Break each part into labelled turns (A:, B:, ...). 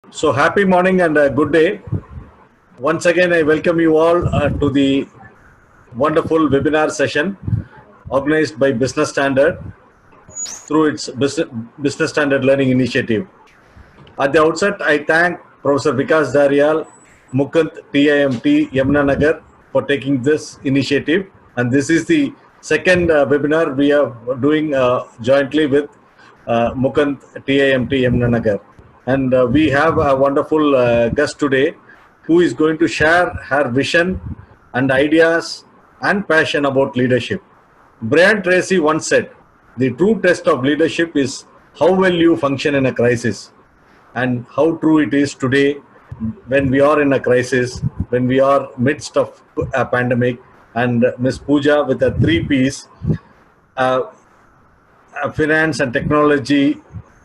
A: So happy morning and a good day. Once again, I welcome you all to the wonderful webinar session organized by Business Standard through its Business Standard Learning Initiative. At the outset, I thank Professor Vikas Daryal, Mukund TIMT Yamunanagar for taking this initiative. And this is the second webinar we are doing jointly with Mukund TIMT Yamunanagar. And we have a wonderful guest today who is going to share her vision and ideas and passion about leadership. Brian Tracy once said, "The true test of leadership is how well you function in a crisis." And how true it is today when we are in a crisis, when we are midst of a pandemic, and Ms. Pooja with the three Ps, uh, a finance and technology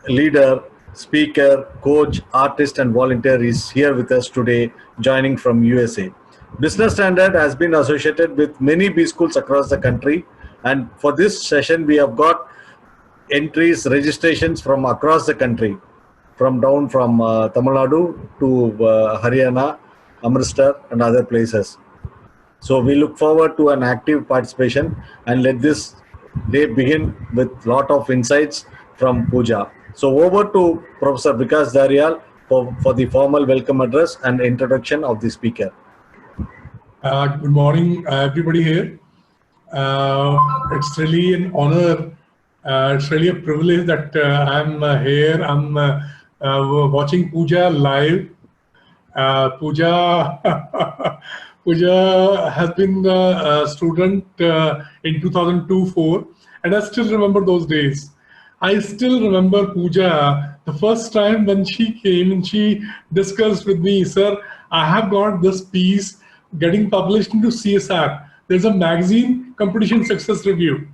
A: leader, speaker, coach, artist, and volunteer is here with us today, joining from USA. Business Standard has been associated with many B schools across the country, and for this session, we have got entries, registrations from across the country, from Tamil Nadu to Haryana, Amritsar, and other places. So we look forward to an active participation and let this day begin with lot of insights from Pooja. So over to Professor Vikas Daryal for the formal welcome address and introduction of the speaker.
B: Good morning, everybody here. It's really an honor. It's really a privilege that I'm here. I'm watching Pooja live. Pooja has been a student in 2002-04, and I still remember those days. I still remember Pooja, the first time when she came and she discussed with me, "Sir, I have got this piece getting published into CSR. There's a magazine, Competition Success Review."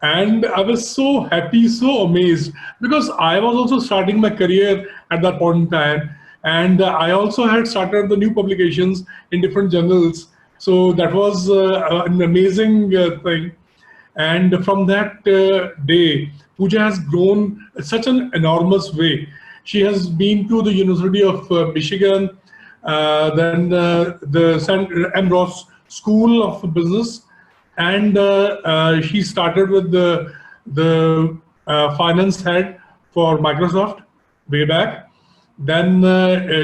B: And I was so happy, so amazed, because I was also starting my career at that point in time. And I also had started the new publications in different journals. So that was an amazing thing. And from that day, Pooja has grown in such an enormous way. She has been to the University of Michigan, then the M. Ross School of Business, and she started with the finance head for Microsoft way back. Then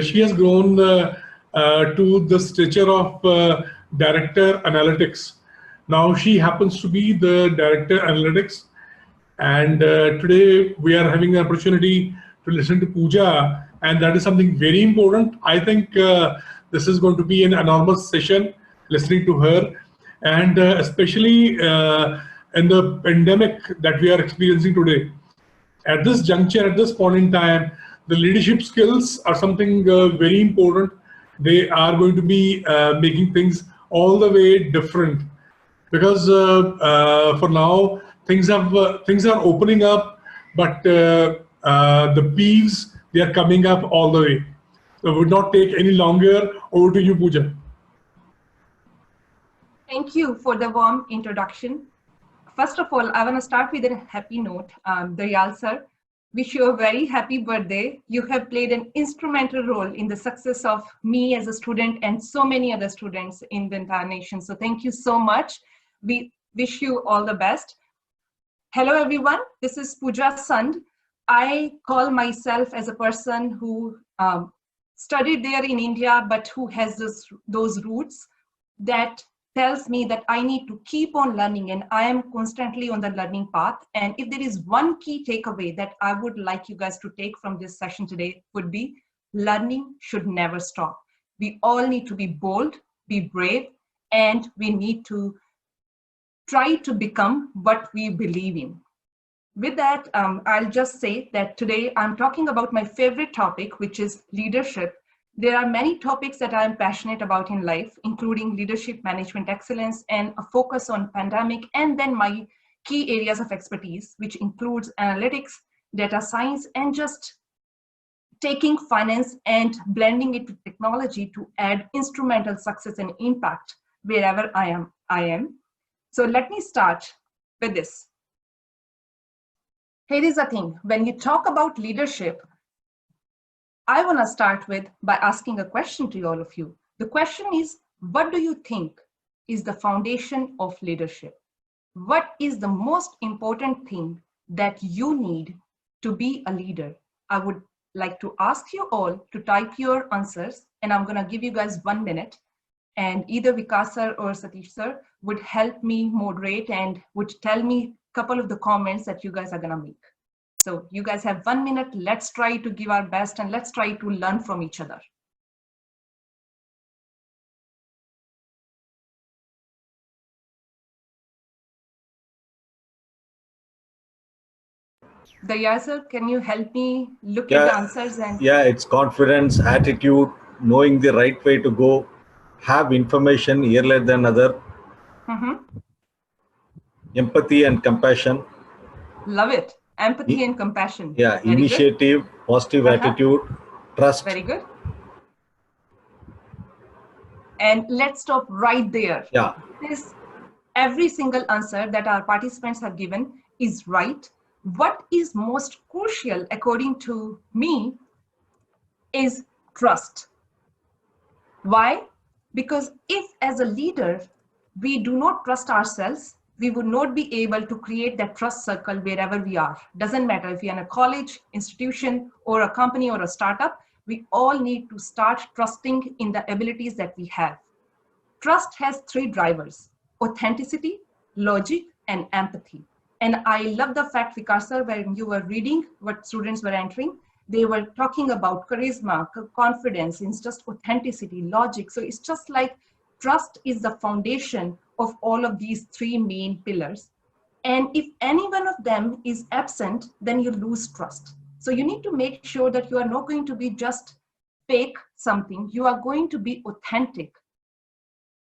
B: she has grown to the stature of director analytics. Now she happens to be the director analytics, and today we are having the opportunity to listen to Pooja, and that is something very important. I think this is going to be an enormous session listening to her, and especially in the pandemic that we are experiencing today. At this juncture, at this point in time, the leadership skills are something very important. They are going to be making things all the way different, because for now things are opening up, but the peeves, they are coming up all the way. So it would not take any longer. Over to you, Pooja.
C: Thank you for the warm introduction. First of all, I want to start with a happy note. Daryal sir, wish you a very happy birthday. You have played an instrumental role in the success of me as a student and so many other students in the entire nation. So thank you so much. We wish you all the best. Hello, everyone. This is Pooja Sand. I call myself as a person who studied there in India, but who has those roots that tells me that I need to keep on learning, and I am constantly on the learning path. And if there is one key takeaway that I would like you guys to take from this session today, would be learning should never stop. We all need to be bold, be brave, and we need to try to become what we believe in. With that, I'll just say that today I'm talking about my favorite topic, which is leadership. There are many topics that I'm passionate about in life, including leadership, management excellence, and a focus on pandemic, and then my key areas of expertise, which includes analytics, data science, and just taking finance and blending it with technology to add instrumental success and impact wherever I am. So let me start with this. Here is the thing, when you talk about leadership, I want to start with by asking a question to all of you. The question is, what do you think is the foundation of leadership? What is the most important thing that you need to be a leader? I would like to ask you all to type your answers, and I'm going to give you guys 1 minute. And either Vikas sir or Satish sir would help me moderate and would tell me a couple of the comments that you guys are going to make. So you guys have 1 minute. Let's try to give our best and let's try to learn from each other. Daya sir, can you help me look at the answers? And
A: yeah, it's confidence, attitude, knowing the right way to go, have information earlier than other, empathy and compassion.
C: Love it. Empathy and compassion.
A: Yeah,
C: Very
A: initiative,
C: good.
A: positive attitude, trust.
C: Very good. And let's stop right there.
A: Yeah.
C: Every single answer that our participants have given is right. What is most crucial, according to me, is trust. Why? Because if as a leader, we do not trust ourselves, we would not be able to create that trust circle wherever we are. Doesn't matter if you're in a college, institution, or a company or a startup, we all need to start trusting in the abilities that we have. Trust has 3 drivers: authenticity, logic, and empathy. And I love the fact, Vikas sir, when you were reading what students were entering, they were talking about charisma, confidence, it's just authenticity, logic. So it's just like trust is the foundation of all of these 3 main pillars. And if any one of them is absent, then you lose trust. So you need to make sure that you are not going to be just fake something. You are going to be authentic.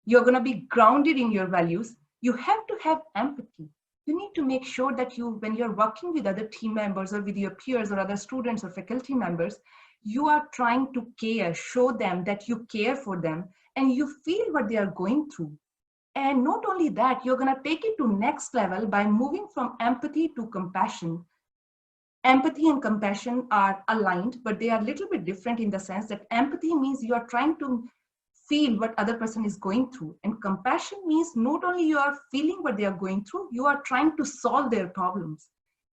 C: You're going to be grounded in your values. You have to have empathy. You need to make sure that when you're working with other team members or with your peers or other students or faculty members, you are trying to care, show them that you care for them and you feel what they are going through. And not only that, you're going to take it to next level by moving from empathy to compassion. Empathy and compassion are aligned, but they are a little bit different in the sense that empathy means you are trying to feel what other person is going through, and compassion means not only you are feeling what they are going through, you are trying to solve their problems.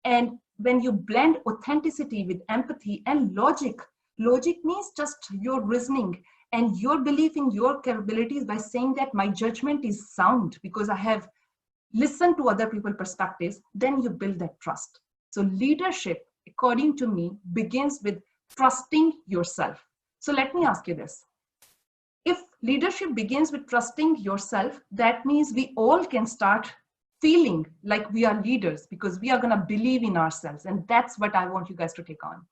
C: And when you blend authenticity with empathy and logic means just your reasoning and your belief in your capabilities by saying that my judgment is sound because I have listened to other people's perspectives, then you build that trust. So leadership, according to me, begins with trusting yourself. So let me ask you this. If leadership begins with trusting yourself, that means we all can start feeling like we are leaders because we are going to believe in ourselves. And that's what I want you guys to take on.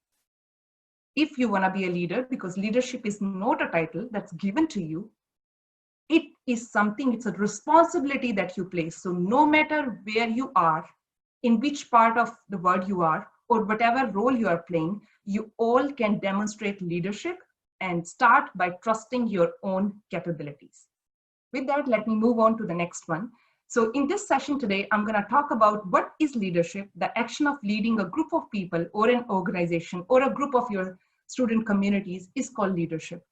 C: If you want to be a leader, because leadership is not a title that's given to you, it is something, it's a responsibility that you place. So no matter where you are, in which part of the world you are, or whatever role you are playing, you all can demonstrate leadership and start by trusting your own capabilities. With that, let me move on to the next one. So in this session today, I'm going to talk about what is leadership, the action of leading a group of people or an organization or a group of your student communities is called leadership.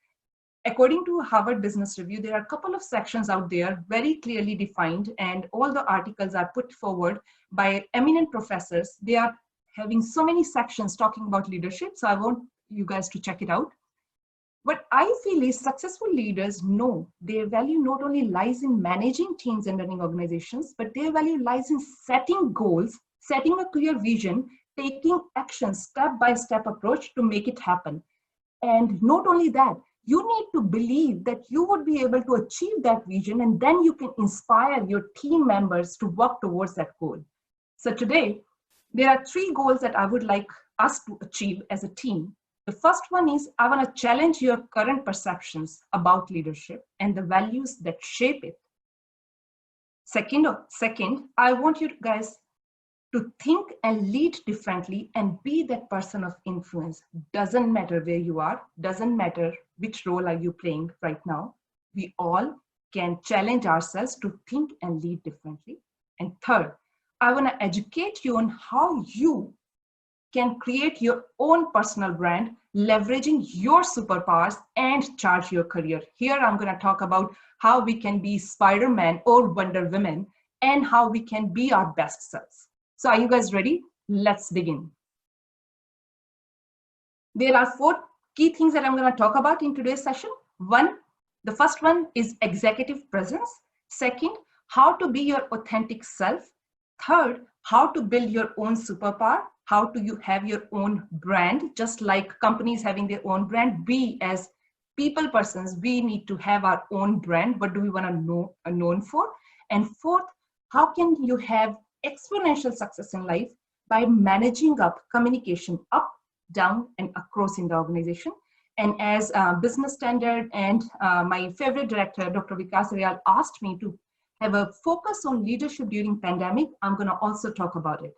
C: According to Harvard Business Review, there are a couple of sections out there very clearly defined, and all the articles are put forward by eminent professors. They are having so many sections talking about leadership, so I want you guys to check it out. What I feel is successful leaders know their value not only lies in managing teams and running organizations, but their value lies in setting goals, setting a clear vision, taking action, step-by-step approach to make it happen. And not only that, you need to believe that you would be able to achieve that vision, and then you can inspire your team members to work towards that goal. So today, there are 3 goals that I would like us to achieve as a team. The first one is I want to challenge your current perceptions about leadership and the values that shape it. Second, I want you guys to think and lead differently and be that person of influence. Doesn't matter where you are, doesn't matter which role are you playing right now. We all can challenge ourselves to think and lead differently. And third, I want to educate you on how you can create your own personal brand, leveraging your superpowers and charge your career. Here, I'm going to talk about how we can be Spider-Man or Wonder Woman and how we can be our best selves. So are you guys ready? Let's begin. There are 4 key things that I'm going to talk about in today's session. The first one is executive presence. Second, how to be your authentic self. Third, how to build your own superpower. How do you have your own brand? Just like companies having their own brand, we as people persons, we need to have our own brand. What do we want to known for? And fourth, how can you have exponential success in life by managing up communication up, down, and across in the organization? And as business standard and my favorite director, Dr. Vikas Rayal, asked me to have a focus on leadership during pandemic, I'm going to also talk about it.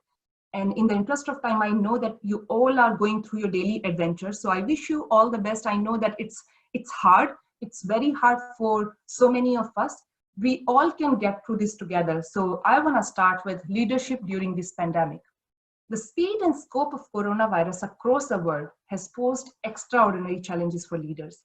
C: And in the interest of time, I know that you all are going through your daily adventures. So I wish you all the best. I know that it's hard. It's very hard for so many of us. We all can get through this together. So I want to start with leadership during this pandemic. The speed and scope of coronavirus across the world has posed extraordinary challenges for leaders.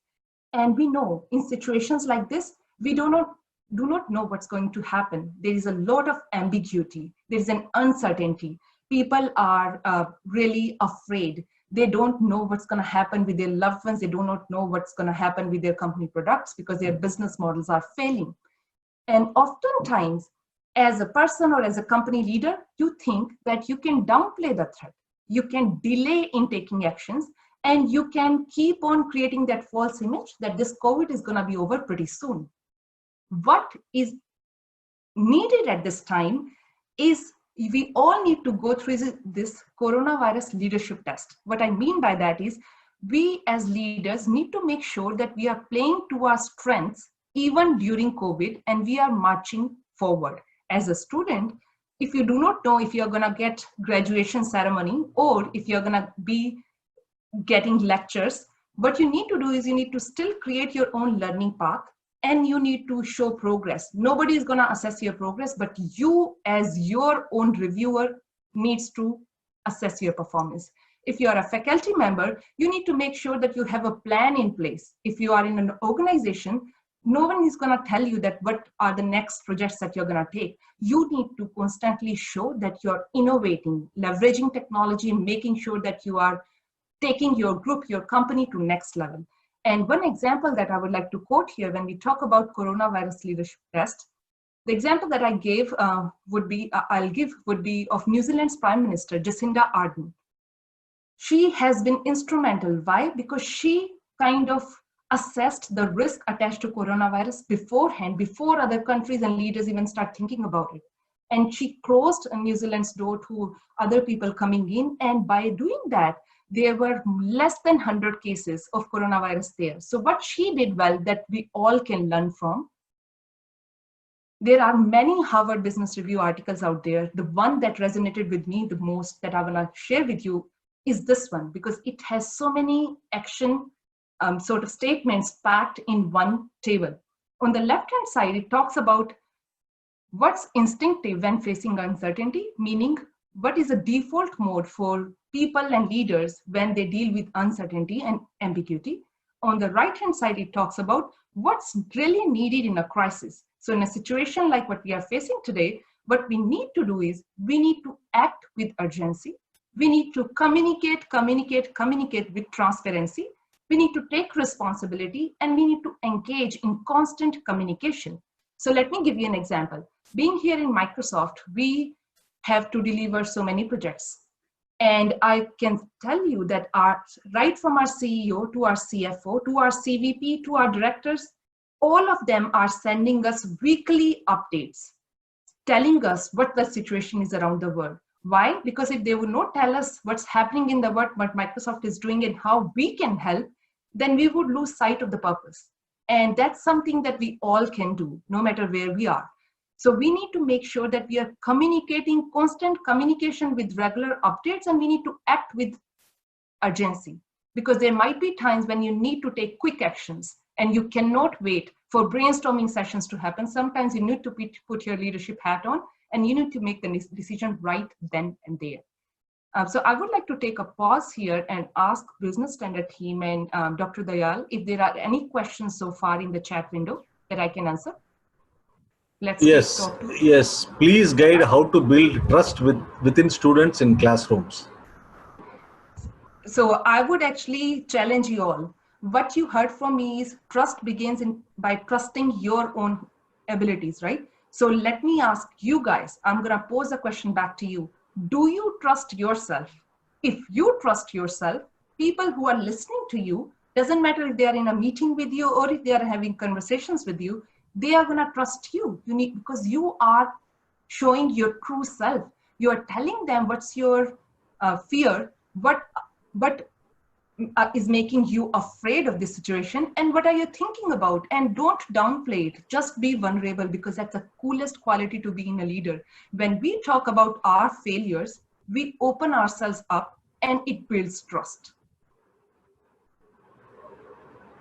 C: And we know in situations like this, we do not know what's going to happen. There is a lot of ambiguity. There is an uncertainty. People are really afraid. They don't know what's going to happen with their loved ones. They do not know what's going to happen with their company products because their business models are failing. And oftentimes, as a person or as a company leader, you think that you can downplay the threat. You can delay in taking actions, and you can keep on creating that false image that this COVID is going to be over pretty soon. What is needed at this time is we all need to go through this coronavirus leadership test. What I mean by that is we as leaders need to make sure that we are playing to our strengths even during COVID, and we are marching forward. As a student, if you do not know if you're going to get graduation ceremony or if you're going to be getting lectures, what you need to do is you need to still create your own learning path and you need to show progress. Nobody is going to assess your progress, but you as your own reviewer needs to assess your performance. If you are a faculty member, you need to make sure that you have a plan in place. If you are in an organization, no one is going to tell you that what are the next projects that you're going to take. You need to constantly show that you're innovating, leveraging technology, making sure that you are taking your group, your company to next level. And one example that I would like to quote here when we talk about coronavirus leadership test, the example that I gave would be of New Zealand's Prime Minister, Jacinda Ardern. She has been instrumental. Why? Because she kind of assessed the risk attached to coronavirus beforehand, before other countries and leaders even start thinking about it. And she closed New Zealand's door to other people coming in. And by doing that, there were less than 100 cases of coronavirus there. So what she did well that we all can learn from, there are many Harvard Business Review articles out there. The one that resonated with me the most that I want to share with you is this one, because it has so many action sort of statements packed in one table. On the left-hand side, it talks about what's instinctive when facing uncertainty, meaning what is a default mode for people and leaders when they deal with uncertainty and ambiguity. On the right-hand side, it talks about what's really needed in a crisis. So in a situation like what we are facing today, what we need to do is we need to act with urgency. We need to communicate with transparency. We need to take responsibility, and we need to engage in constant communication. So let me give you an example. Being here in Microsoft, we have to deliver so many projects. And I can tell you that right from our CEO to our CFO, to our CVP, to our directors, all of them are sending us weekly updates, telling us what the situation is around the world. Why? Because if they would not tell us what's happening in the world, what Microsoft is doing and how we can help, then we would lose sight of the purpose. And that's something that we all can do, no matter where we are. So we need to make sure that we are communicating, constant communication with regular updates, and we need to act with urgency, because there might be times when you need to take quick actions and you cannot wait for brainstorming sessions to happen. Sometimes you need to put your leadership hat on and you need to make the decision right then and there. So I would like to take a pause here and ask Business Standard team and Dr. Dayal if there are any questions so far in the chat window that I can answer. Let's
A: Yes,
C: talk to.
A: yes. Please guide how to build trust within students in classrooms.
C: So I would actually challenge you all. What you heard from me is trust begins by trusting your own abilities, right? So let me ask you guys, I'm going to pose a question back to you. Do you trust yourself? If you trust yourself, people who are listening to you, doesn't matter if they are in a meeting with you or if they are having conversations with you, they are going to trust you. Because you are showing your true self. You are telling them what's your fear, what is making you afraid of this situation, and what are you thinking about. And don't downplay it. Just be vulnerable, because that's the coolest quality to be in a leader. When we talk about our failures, we open ourselves up and it builds trust.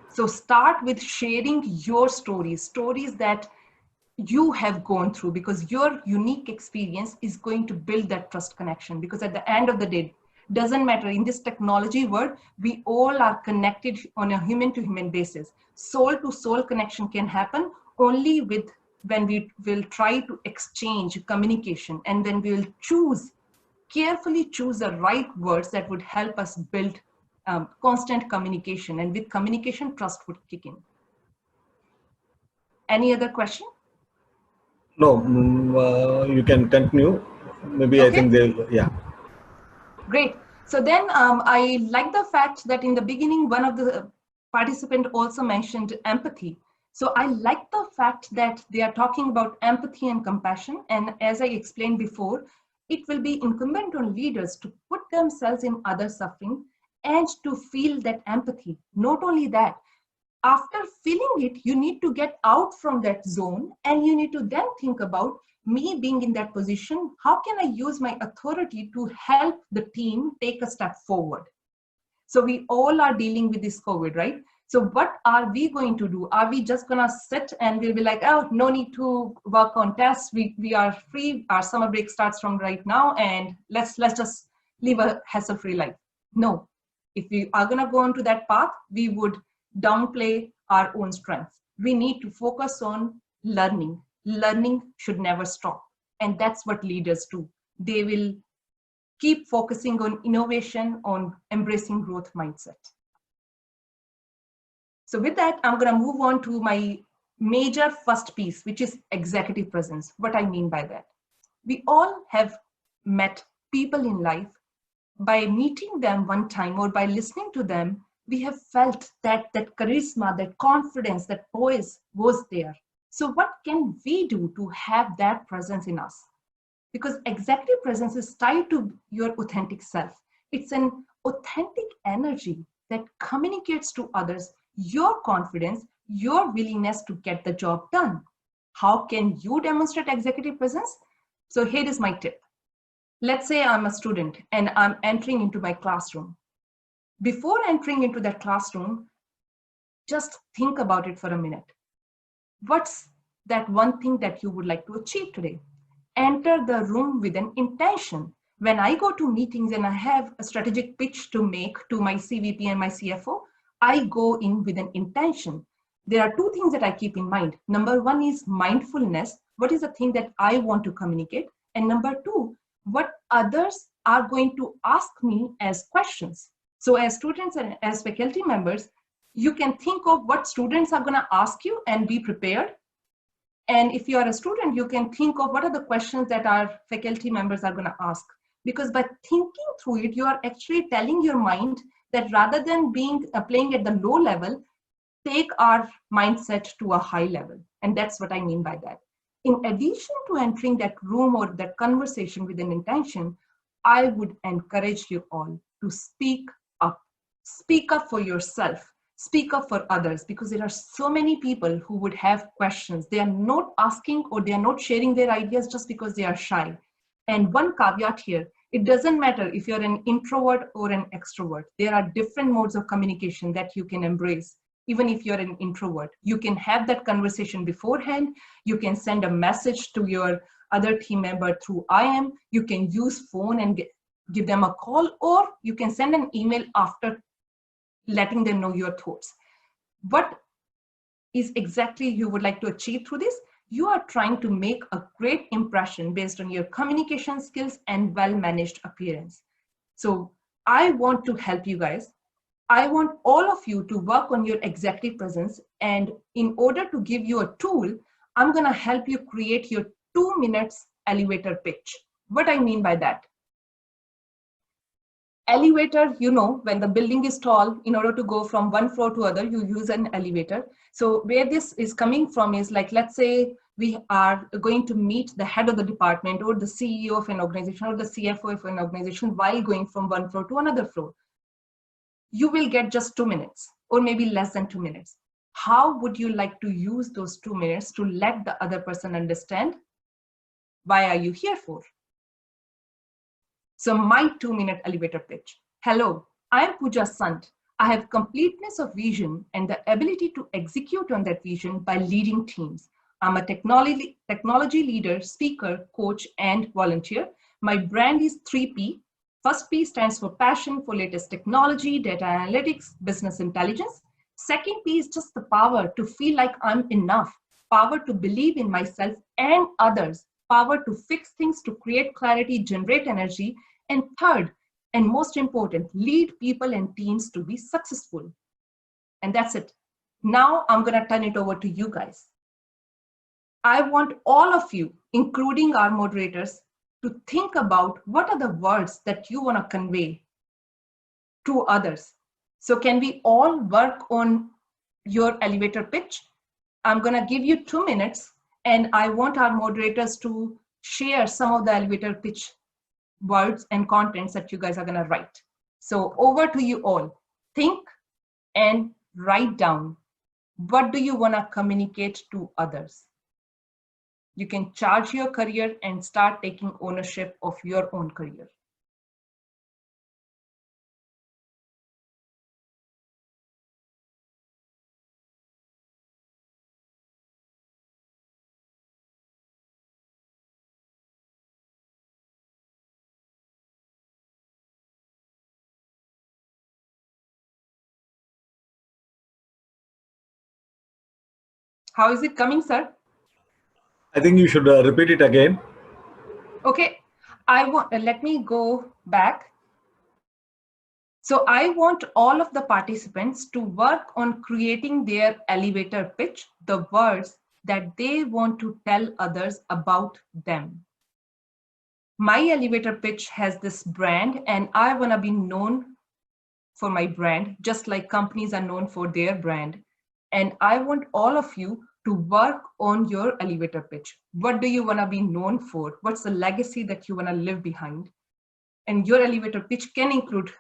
C: So start with sharing your stories that you have gone through, because your unique experience is going to build that trust connection. Because at the end of the day, doesn't matter, in this technology world, we all are connected on a human to human basis. Soul to soul connection can happen only when we will try to exchange communication, and when we will carefully choose the right words that would help us build constant communication. And with communication, trust would kick in. Any other question?
A: No, you can continue. Maybe I
C: Okay.
A: think they'll, yeah.
C: Great. So then I like the fact that in the beginning, one of the participants also mentioned empathy. So I like the fact that they are talking about empathy and compassion. And as I explained before, it will be incumbent on leaders to put themselves in other suffering and to feel that empathy. Not only that, after feeling it, you need to get out from that zone, and you need to then think about, me being in that position, how can I use my authority to help the team take a step forward? So we all are dealing with this COVID, right? So what are we going to do? Are we just gonna sit and we'll be like, oh, no need to work on tests. We are free. Our summer break starts from right now, and let's just live a hassle-free life. No, if we are gonna go onto that path, we would downplay our own strengths. We need to focus on learning. Learning should never stop. And that's what leaders do. They will keep focusing on innovation, on embracing growth mindset. So with that, I'm going to move on to my major first piece, which is executive presence. What I mean by that. We all have met people in life. By meeting them one time or by listening to them, we have felt that charisma, that confidence, that poise was there. So what can we do to have that presence in us? Because executive presence is tied to your authentic self. It's an authentic energy that communicates to others your confidence, your willingness to get the job done. How can you demonstrate executive presence? So here is my tip. Let's say I'm a student and I'm entering into my classroom. Before entering into that classroom, just think about it for a minute. What's that one thing that you would like to achieve today? Enter the room with an intention. When I go to meetings and I have a strategic pitch to make to my CVP and my CFO, I go in with an intention. There are two things that I keep in mind. Number one is mindfulness. What is the thing that I want to communicate? And number two, what others are going to ask me as questions. So as students and as faculty members, you can think of what students are going to ask you and be prepared. And if you are a student, you can think of what are the questions that our faculty members are going to ask. Because by thinking through it, you are actually telling your mind that rather than playing at the low level, take our mindset to a high level. And that's what I mean by that. In addition to entering that room or that conversation with an intention, I would encourage you all to speak up. Speak up for yourself. Speak up for others, because there are so many people who would have questions. They are not asking or they are not sharing their ideas just because they are shy. And one caveat here, it doesn't matter if you're an introvert or an extrovert. There are different modes of communication that you can embrace. Even if you're an introvert, you can have that conversation beforehand. You can send a message to your other team member through IM. You can use phone and give them a call, or you can send an email after letting them know your thoughts. What is exactly you would like to achieve through this? You are trying to make a great impression based on your communication skills and well-managed appearance. So I want to help you guys. I want all of you to work on your executive presence. And in order to give you a tool, I'm going to help you create your 2 minutes elevator pitch. What I mean by that? Elevator, you know, when the building is tall, in order to go from one floor to other, you use an elevator. So where this is coming from is like, let's say we are going to meet the head of the department or the CEO of an organization or the CFO of an organization while going from one floor to another floor. You will get just 2 minutes or maybe less than 2 minutes. How would you like to use those 2 minutes to let the other person understand why are you here for? So my 2-minute elevator pitch. Hello, I am Pooja Sant. I have completeness of vision and the ability to execute on that vision by leading teams. I'm a technology leader, speaker, coach, and volunteer. My brand is 3P. First P stands for passion for latest technology, data analytics, business intelligence. Second P is just the power to feel like I'm enough, power to believe in myself and others, power to fix things, to create clarity, generate energy. And third, and most important, lead people and teams to be successful. And that's it. Now I'm going to turn it over to you guys. I want all of you, including our moderators, to think about what are the words that you want to convey to others. So can we all work on your elevator pitch? I'm going to give you 2 minutes, and I want our moderators to share some of the elevator pitch words and contents that you guys are going to write. So over to you all. Think and write down, what do you want to communicate to others? You can charge your career and start taking ownership of your own career. How is it coming, sir?
A: I think you should repeat it again.
C: Okay, let me go back. So I want all of the participants to work on creating their elevator pitch, the words that they want to tell others about them. My elevator pitch has this brand, and I want to be known for my brand, just like companies are known for their brand. And I want all of you to work on your elevator pitch. What do you want to be known for? What's the legacy that you want to leave behind? And your elevator pitch can include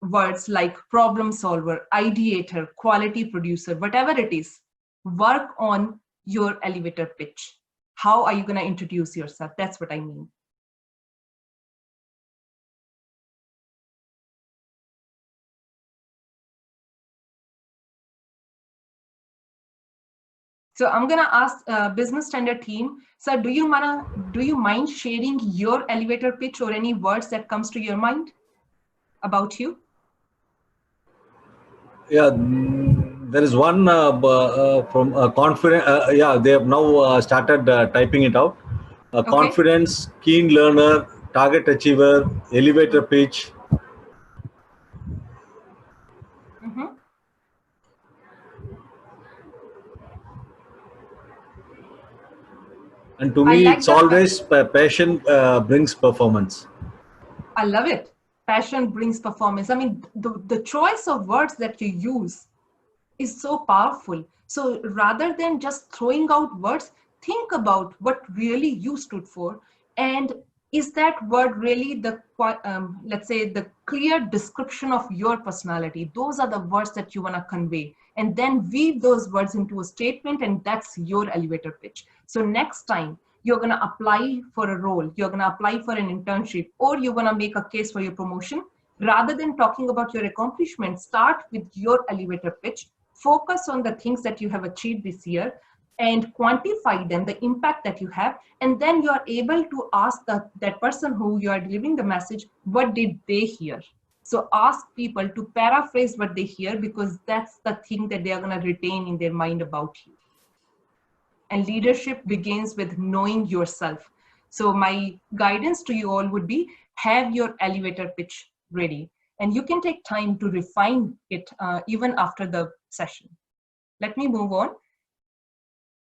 C: words like problem solver, ideator, quality producer, whatever it is. Work on your elevator pitch. How are you going to introduce yourself? That's what I mean. So I'm going to ask business standard team, sir, do you mind sharing your elevator pitch or any words that comes to your mind about you?
A: Yeah, there is one from confident. Yeah, they have now started typing it out.
C: Okay.
A: Confidence, keen learner, target achiever, elevator pitch.
C: Mm-hmm.
A: And to me,
C: like
A: it's
C: that.
A: always passion brings performance.
C: I love it. Passion brings performance. I mean, the choice of words that you use is so powerful. So rather than just throwing out words, think about what really you stood for. And is that word really the, let's say, the clear description of your personality? Those are the words that you want to convey. And then weave those words into a statement, and that's your elevator pitch. So next time you're going to apply for a role, you're going to apply for an internship, or you're going to make a case for your promotion, rather than talking about your accomplishments, start with your elevator pitch. Focus on the things that you have achieved this year. and quantify them, the impact that you have, and then you are able to ask that person who you are delivering the message, what did they hear? So ask people to paraphrase what they hear, because that's the thing that they are going to retain in their mind about you. And leadership begins with knowing yourself. So my guidance to you all would be, have your elevator pitch ready, and you can take time to refine it even after the session. Let me move on.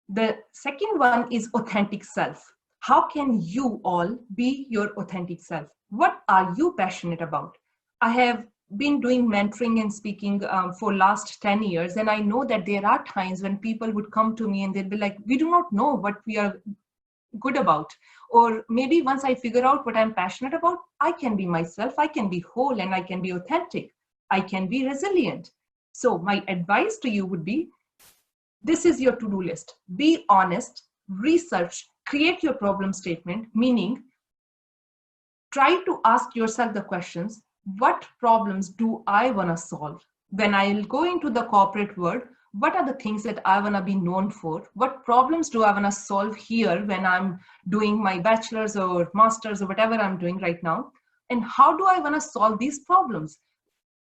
C: The second one is authentic self. How can you all be your authentic self? What are you passionate about? I have been doing mentoring and speaking for last 10 years, and I know that there are times when people would come to me and they'll be like, we do not know what we are good about. Or maybe once I figure out what I'm passionate about, I can be myself, I can be whole, and I can be authentic. I can be resilient. So my advice to you would be, this is your to-do list. Be honest, research, create your problem statement, meaning try to ask yourself the questions, what problems do I want to solve? When I'll go into the corporate world, what are the things that I want to be known for? What problems do I want to solve here when I'm doing my bachelor's or master's or whatever I'm doing right now? And how do I want to solve these problems?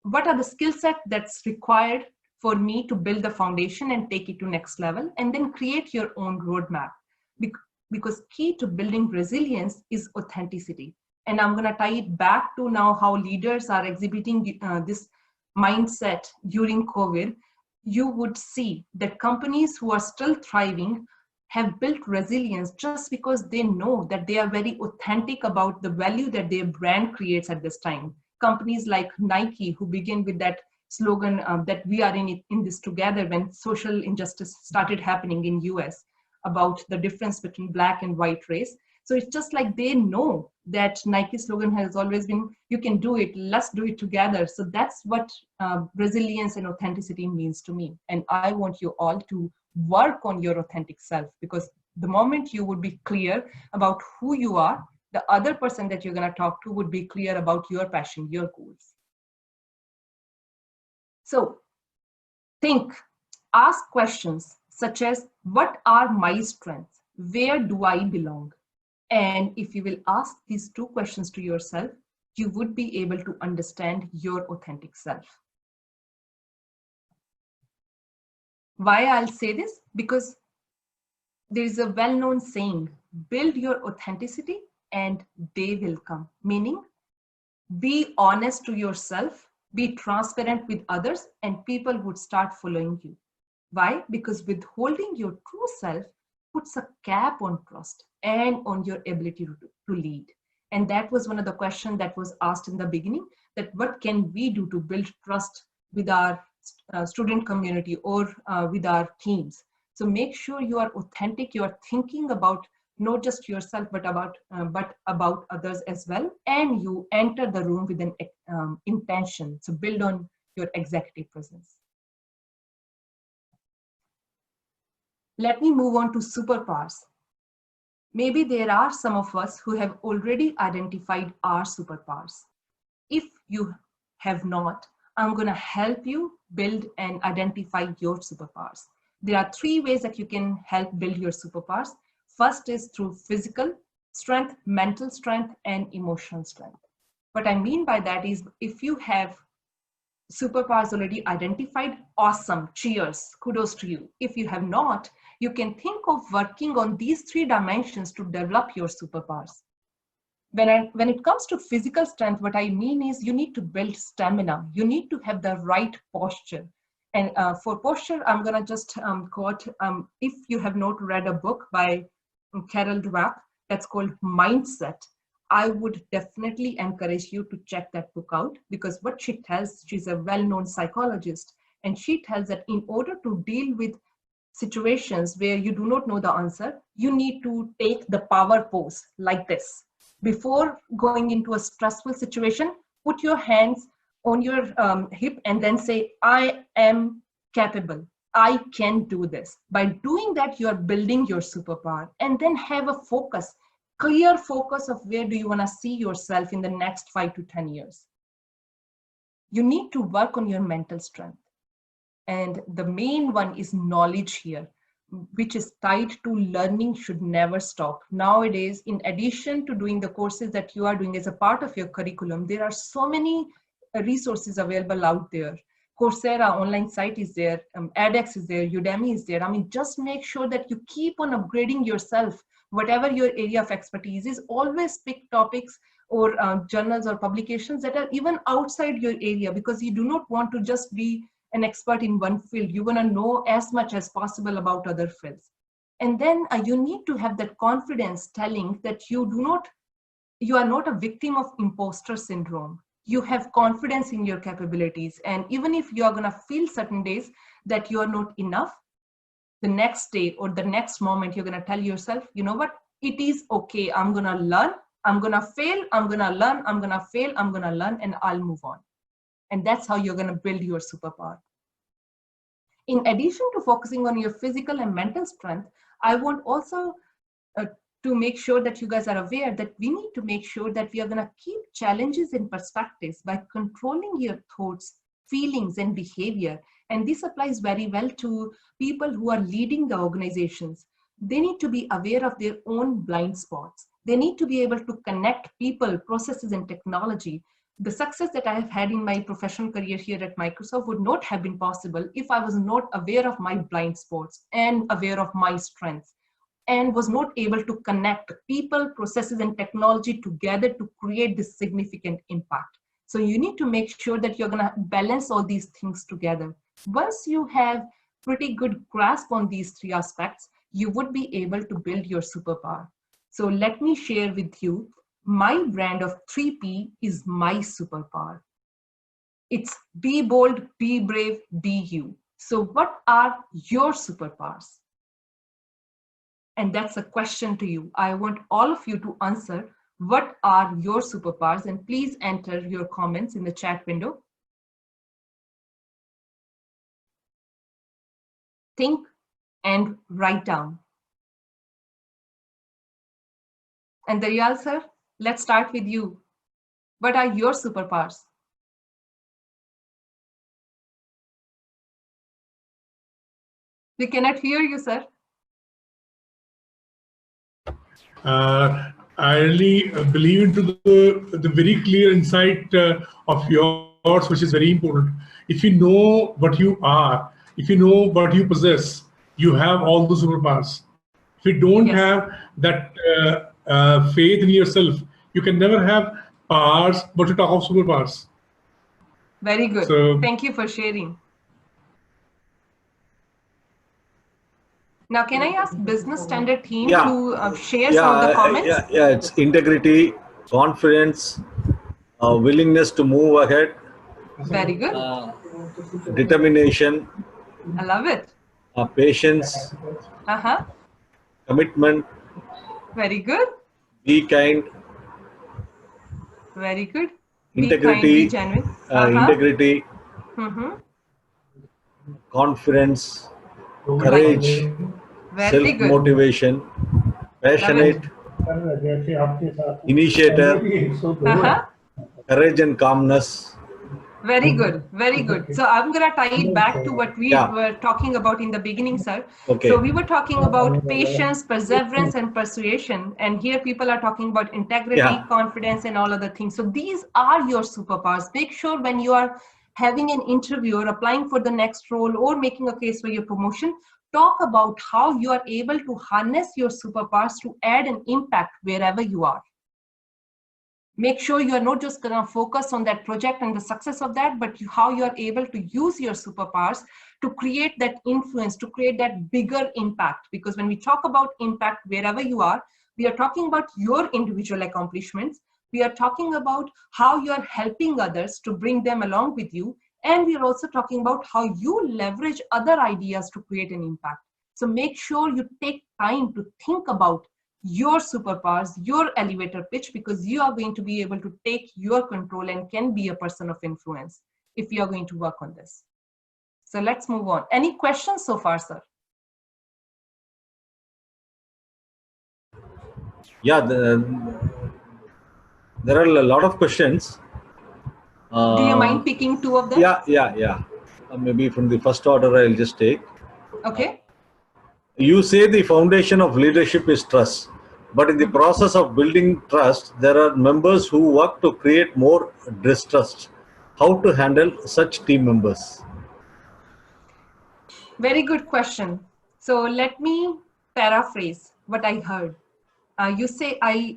C: What are the skill set that's required for me to build the foundation and take it to next level? And then create your own roadmap. Because key to building resilience is authenticity. And I'm going to tie it back to now how leaders are exhibiting this mindset during COVID. You would see that companies who are still thriving have built resilience just because they know that they are very authentic about the value that their brand creates at this time. Companies like Nike, who begin with that slogan that we are in this together, when social injustice started happening in US about the difference between black and white race. So it's just like they know that Nike slogan has always been, you can do it, let's do it together. So that's what resilience and authenticity means to me. And I want you all to work on your authentic self, because the moment you would be clear about who you are, the other person that you're going to talk to would be clear about your passion, your goals. So think, ask questions such as, what are my strengths? Where do I belong? And if you will ask these two questions to yourself, you would be able to understand your authentic self. Why I'll say this? Because there is a well-known saying, build your authenticity and they will come. Meaning, be honest to yourself, be transparent with others, and people would start following you. Why? Because withholding your true self puts a cap on trust and on your ability to lead. And that was one of the questions that was asked in the beginning, that what can we do to build trust with our student community or with our teams? So make sure you are authentic, you are thinking about not just yourself, but about others as well. And you enter the room with an intention. So build on your executive presence. Let me move on to superpowers. Maybe there are some of us who have already identified our superpowers. If you have not, I'm going to help you build and identify your superpowers. There are 3 ways that you can help build your superpowers. First is through physical strength, mental strength, and emotional strength. What I mean by that is, if you have superpowers already identified, awesome, cheers, kudos to you. If you have not, you can think of working on these 3 dimensions to develop your superpowers. When it comes to physical strength, what I mean is you need to build stamina. You need to have the right posture. And for posture, I'm going to just quote, if you have not read a book by Carol Dweck that's called Mindset, I would definitely encourage you to check that book out, because what she tells, she's a well-known psychologist, and she tells that in order to deal with situations where you do not know the answer, you need to take the power pose like this. Before going into a stressful situation, put your hands on your hip and then say, I am capable. I can do this. By doing that, you are building your superpower. And then have a focus, clear focus of where do you want to see yourself in the next 5 to 10 years. You need to work on your mental strength. And the main one is knowledge here. which is tied to learning should never stop. Nowadays, in addition to doing the courses that you are doing as a part of your curriculum, there are so many resources available out there. Coursera online site is there, edX is there, Udemy is there. I mean, just make sure that you keep on upgrading yourself. Whatever your area of expertise is, always pick topics or journals or publications that are even outside your area, because you do not want to just be an expert in one field. You want to know as much as possible about other fields. And then you need to have that confidence telling that you are not a victim of imposter syndrome. You have confidence in your capabilities. And even if you are going to feel certain days that you are not enough, the next day or the next moment, you're going to tell yourself, you know what, it is okay. I'm going to learn. I'm going to fail. I'm going to learn. I'm going to fail. I'm going to learn, and I'll move on. And that's how you're going to build your superpower. In addition to focusing on your physical and mental strength, I want also to make sure that you guys are aware that we need to make sure that we are going to keep challenges in perspectives by controlling your thoughts, feelings, and behavior. And this applies very well to people who are leading the organizations. They need to be aware of their own blind spots. They need to be able to connect people, processes, and technology. The success that I have had in my professional career here at Microsoft would not have been possible if I was not aware of my blind spots and aware of my strengths, and was not able to connect people, processes, and technology together to create this significant impact. So you need to make sure that you're going to balance all these things together. Once you have pretty good grasp on these three aspects, you would be able to build your superpower. So let me share with you, my brand of 3P is my superpower. It's be bold, be brave, be you. So what are your superpowers? And that's a question to you. I want all of you to answer, what are your superpowers? And please enter your comments in the chat window. Think and write down. And Daryal sir, let's start with you. What are your superpowers? We cannot hear you, sir.
B: I really believe into the very clear insight of yours, which is very important. If you know what you are, if you know what you possess, you have all the superpowers. If you don't have that faith in yourself, you can never have powers, but to talk of superpowers.
C: Very good. So, thank you for sharing. Now, can I ask Business Standard team to share some of the comments?
A: It's integrity, confidence, willingness to move ahead.
C: Very good.
A: Determination.
C: I love it.
A: Patience. Commitment.
C: Very good.
A: Be kind.
C: Very good.
A: Integrity.
C: Be kind, be genuine.
A: Integrity. Confidence. Courage. Self-motivation, passionate, initiator, courage and calmness.
C: Very good, very good. So I'm going to tie it back to what we were talking about in the beginning, sir.
A: Okay.
C: So we were talking about patience, perseverance, and persuasion. And here people are talking about integrity, confidence, and all other things. So these are your superpowers. Make sure when you are having an interview or applying for the next role or making a case for your promotion, talk about how you are able to harness your superpowers to add an impact wherever you are. Make sure you are not just going to focus on that project and the success of that, but how you are able to use your superpowers to create that influence, to create that bigger impact. Because when we talk about impact wherever you are, we are talking about your individual accomplishments. We are talking about how you are helping others to bring them along with you. And we're also talking about how you leverage other ideas to create an impact. So make sure you take time to think about your superpowers, your elevator pitch, because you are going to be able to take your control and can be a person of influence if you are going to work on this. So let's move on. Any questions so far, sir?
A: Yeah, there are a lot of questions.
C: Do you mind picking two of them?
A: Yeah. Maybe from the first order, I'll just take.
C: Okay.
A: You say the foundation of leadership is trust, but in the process of building trust, there are members who work to create more distrust. How to handle such team members?
C: Very good question. So let me paraphrase what I heard. You say I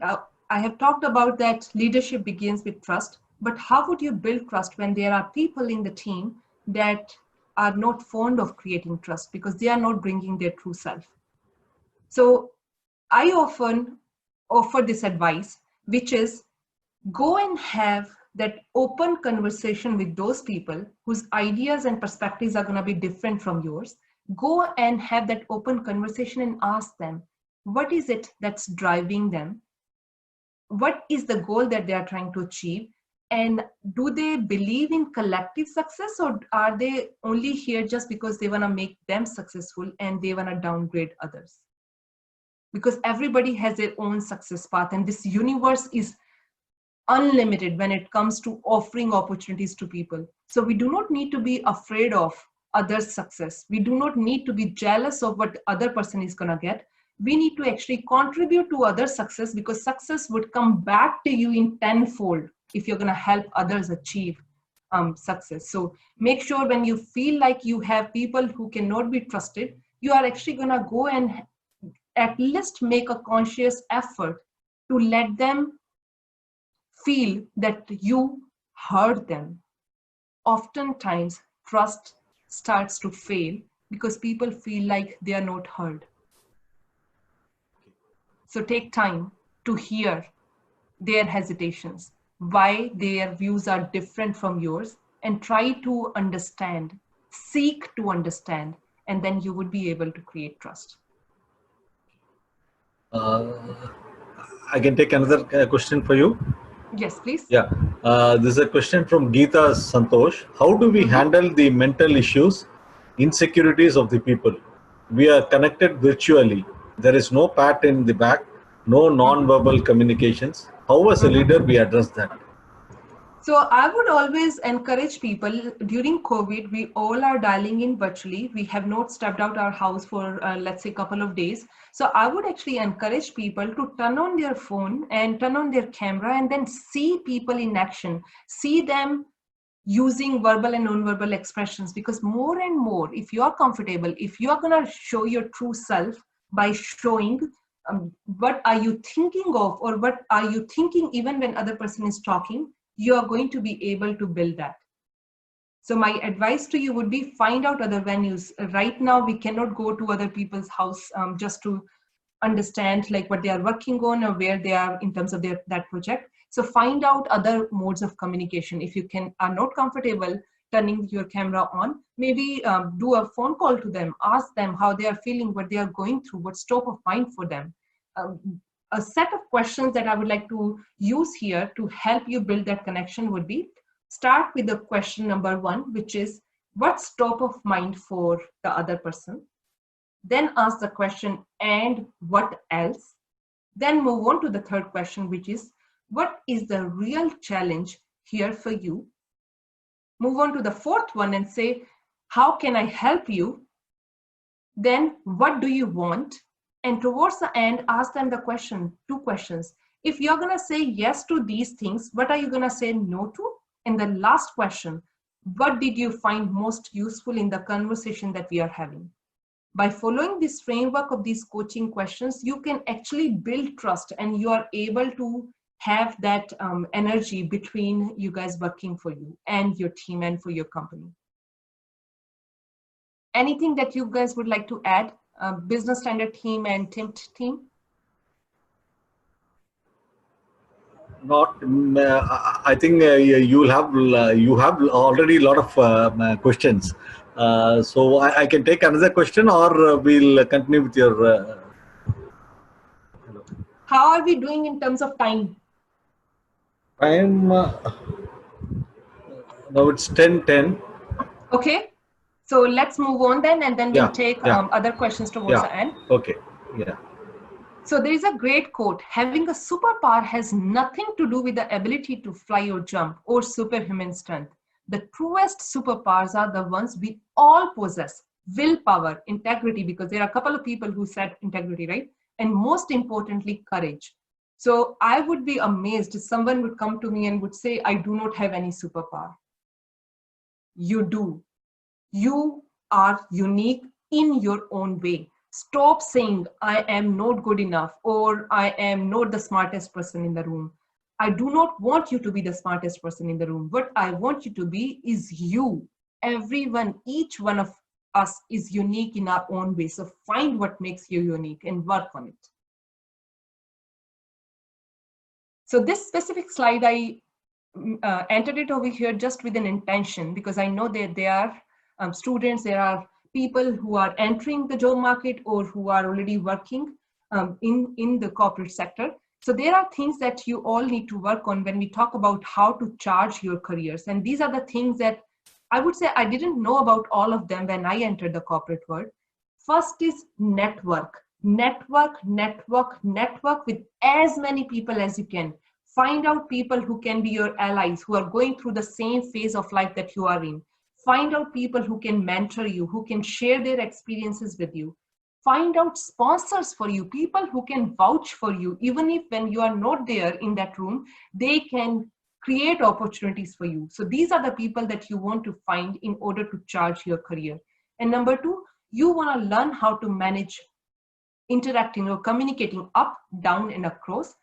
C: have talked about that leadership begins with trust, but how would you build trust when there are people in the team that are not fond of creating trust because they are not bringing their true self? So I often offer this advice, which is go and have that open conversation with those people whose ideas and perspectives are going to be different from yours. Go and have that open conversation and ask them, what is it that's driving them? What is the goal that they are trying to achieve? And do they believe in collective success, or are they only here just because they want to make them successful and they want to downgrade others? Because everybody has their own success path, and this universe is unlimited when it comes to offering opportunities to people. So we do not need to be afraid of others' success. We do not need to be jealous of what other person is going to get. We need to actually contribute to other success, because success would come back to you in tenfold if you're going to help others achieve success. So make sure when you feel like you have people who cannot be trusted, you are actually going to go and at least make a conscious effort to let them feel that you heard them. Oftentimes, trust starts to fail because people feel like they are not heard. So take time to hear their hesitations, why their views are different from yours, and try to understand, seek to understand, and then you would be able to create trust.
A: Uh, I can take another question for you.
C: Yes, please.
A: Yeah, this is a question from Geeta Santosh. How do we handle the mental issues, insecurities of the people? We are connected virtually. There is no pat in the back, no non-verbal communications. How, as a leader, we address that?
C: So I would always encourage people during COVID, we all are dialing in virtually. We have not stepped out our house for, let's say, a couple of days. So I would actually encourage people to turn on their phone and turn on their camera and then see people in action, see them using verbal and non-verbal expressions, because more and more, if you are comfortable, if you are going to show your true self by showing what are you thinking of, or what are you thinking even when other person is talking, you are going to be able to build that. So my advice to you would be find out other venues. Right now, we cannot go to other people's house just to understand like what they are working on or where they are in terms of that project. So find out other modes of communication. If you are not comfortable turning your camera on, maybe do a phone call to them, ask them how they are feeling, what they are going through, what's top of mind for them. A set of questions that I would like to use here to help you build that connection would be, start with the question number one, which is what's top of mind for the other person. Then ask the question, and what else? Then move on to the third question, which is, what is the real challenge here for you? Move on to the fourth one and say, how can I help you? Then, what do you want? And towards the end, ask them the question, two questions. If you're going to say yes to these things, what are you going to say no to? And the last question, what did you find most useful in the conversation that we are having? By following this framework of these coaching questions, you can actually build trust, and you are able to have that energy between you guys working for you and your team and for your company. Anything that you guys would like to add, business standard team and TIMT team?
A: Not, I think you have already a lot of questions. So I can take another question, or we'll continue with your.
C: How are we doing in terms of time?
A: Time. Now it's 10:10.
C: Okay, so let's move on then, and then we'll take other questions towards the end.
A: Okay. Yeah.
C: So there is a great quote: having a superpower has nothing to do with the ability to fly or jump or superhuman strength. The truest superpowers are the ones we all possess, willpower, integrity, because there are a couple of people who said integrity, right? And most importantly, courage. So I would be amazed if someone would come to me and would say, I do not have any superpower. You do. You are unique in your own way. Stop saying, I am not good enough, or I am not the smartest person in the room. I do not want you to be the smartest person in the room. What I want you to be is you. Everyone, each one of us is unique in our own way. So find what makes you unique and work on it. So this specific slide, I entered it over here just with an intention, because I know that there are students, there are people who are entering the job market or who are already working in the corporate sector. So there are things that you all need to work on when we talk about how to charge your careers. And these are the things that I would say I didn't know about all of them when I entered the corporate world. First is network. Network with as many people as you can. Find out people who can be your allies, who are going through the same phase of life that you are in. Find out people who can mentor you, who can share their experiences with you. Find out sponsors for you, people who can vouch for you, even if when you are not there in that room, they can create opportunities for you. So these are the people that you want to find in order to charge your career. And number two, you want to learn how to manage interacting or communicating up, down, and across.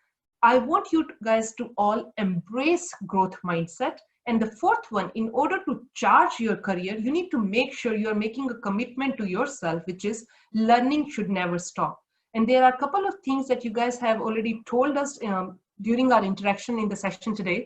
C: I want you guys to all embrace growth mindset. And the fourth one, in order to charge your career, you need to make sure you're making a commitment to yourself, which is learning should never stop. And there are a couple of things that you guys have already told us during our interaction in the session today.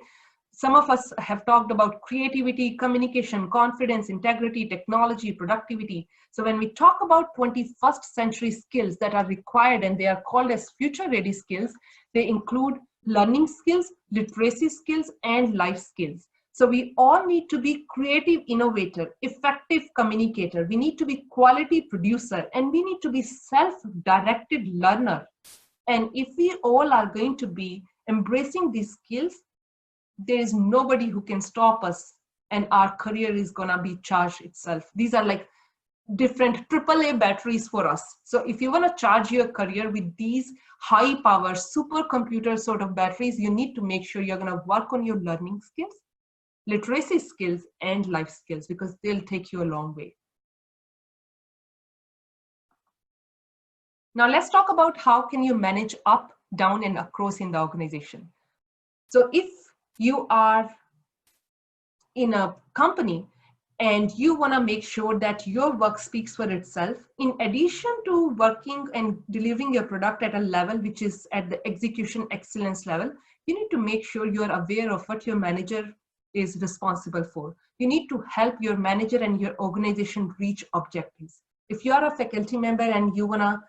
C: Some of us have talked about creativity, communication, confidence, integrity, technology, productivity. So when we talk about 21st century skills that are required and they are called as future ready skills, they include learning skills, literacy skills, and life skills. So we all need to be creative innovator, effective communicator. We need to be quality producer, and we need to be self-directed learner. And if we all are going to be embracing these skills, there is nobody who can stop us, and our career is gonna be charged itself. These are like different AAA batteries for us. So if you wanna charge your career with these high power supercomputer sort of batteries, you need to make sure you're gonna work on your learning skills, literacy skills, and life skills, because they'll take you a long way. Now let's talk about how can you manage up, down, and across in the organization. So if you are in a company and you want to make sure that your work speaks for itself, in addition to working and delivering your product at a level which is at the execution excellence level, you need to make sure you are aware of what your manager is responsible for. You need to help your manager and your organization reach objectives. If you are a faculty member and you want to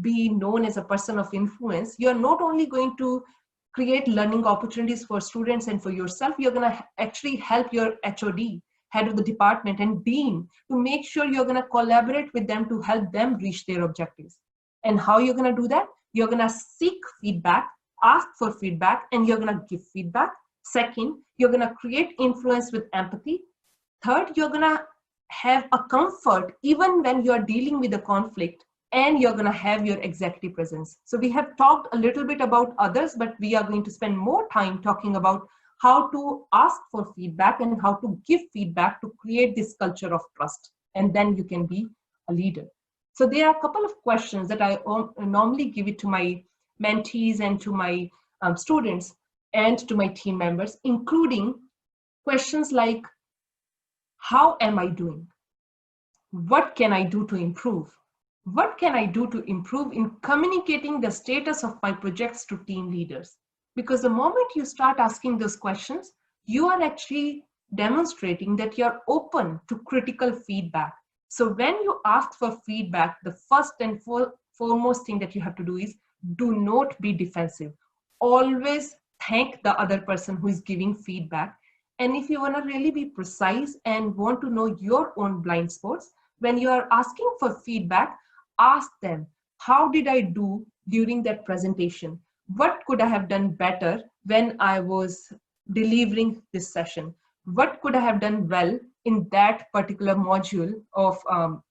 C: be known as a person of influence, you're not only going to create learning opportunities for students and for yourself, you're going to actually help your HOD, head of the department, and dean to make sure you're going to collaborate with them to help them reach their objectives. And how you're going to do that? You're going to seek feedback, ask for feedback, and you're going to give feedback. Second, you're going to create influence with empathy. Third, you're going to have a comfort even when you're dealing with a conflict, and you're going to have your executive presence. So we have talked a little bit about others, but we are going to spend more time talking about how to ask for feedback and how to give feedback to create this culture of trust. And then you can be a leader. So there are a couple of questions that I normally give it to my mentees and to my students and to my team members, including questions like, how am I doing? What can I do to improve? What can I do to improve in communicating the status of my projects to team leaders? Because the moment you start asking those questions, you are actually demonstrating that you're open to critical feedback. So when you ask for feedback, the first and foremost thing that you have to do is do not be defensive. Always thank the other person who is giving feedback. And if you want to really be precise and want to know your own blind spots, when you are asking for feedback, ask them, how did I do during that presentation? What could I have done better when I was delivering this session? What could I have done well in that particular module of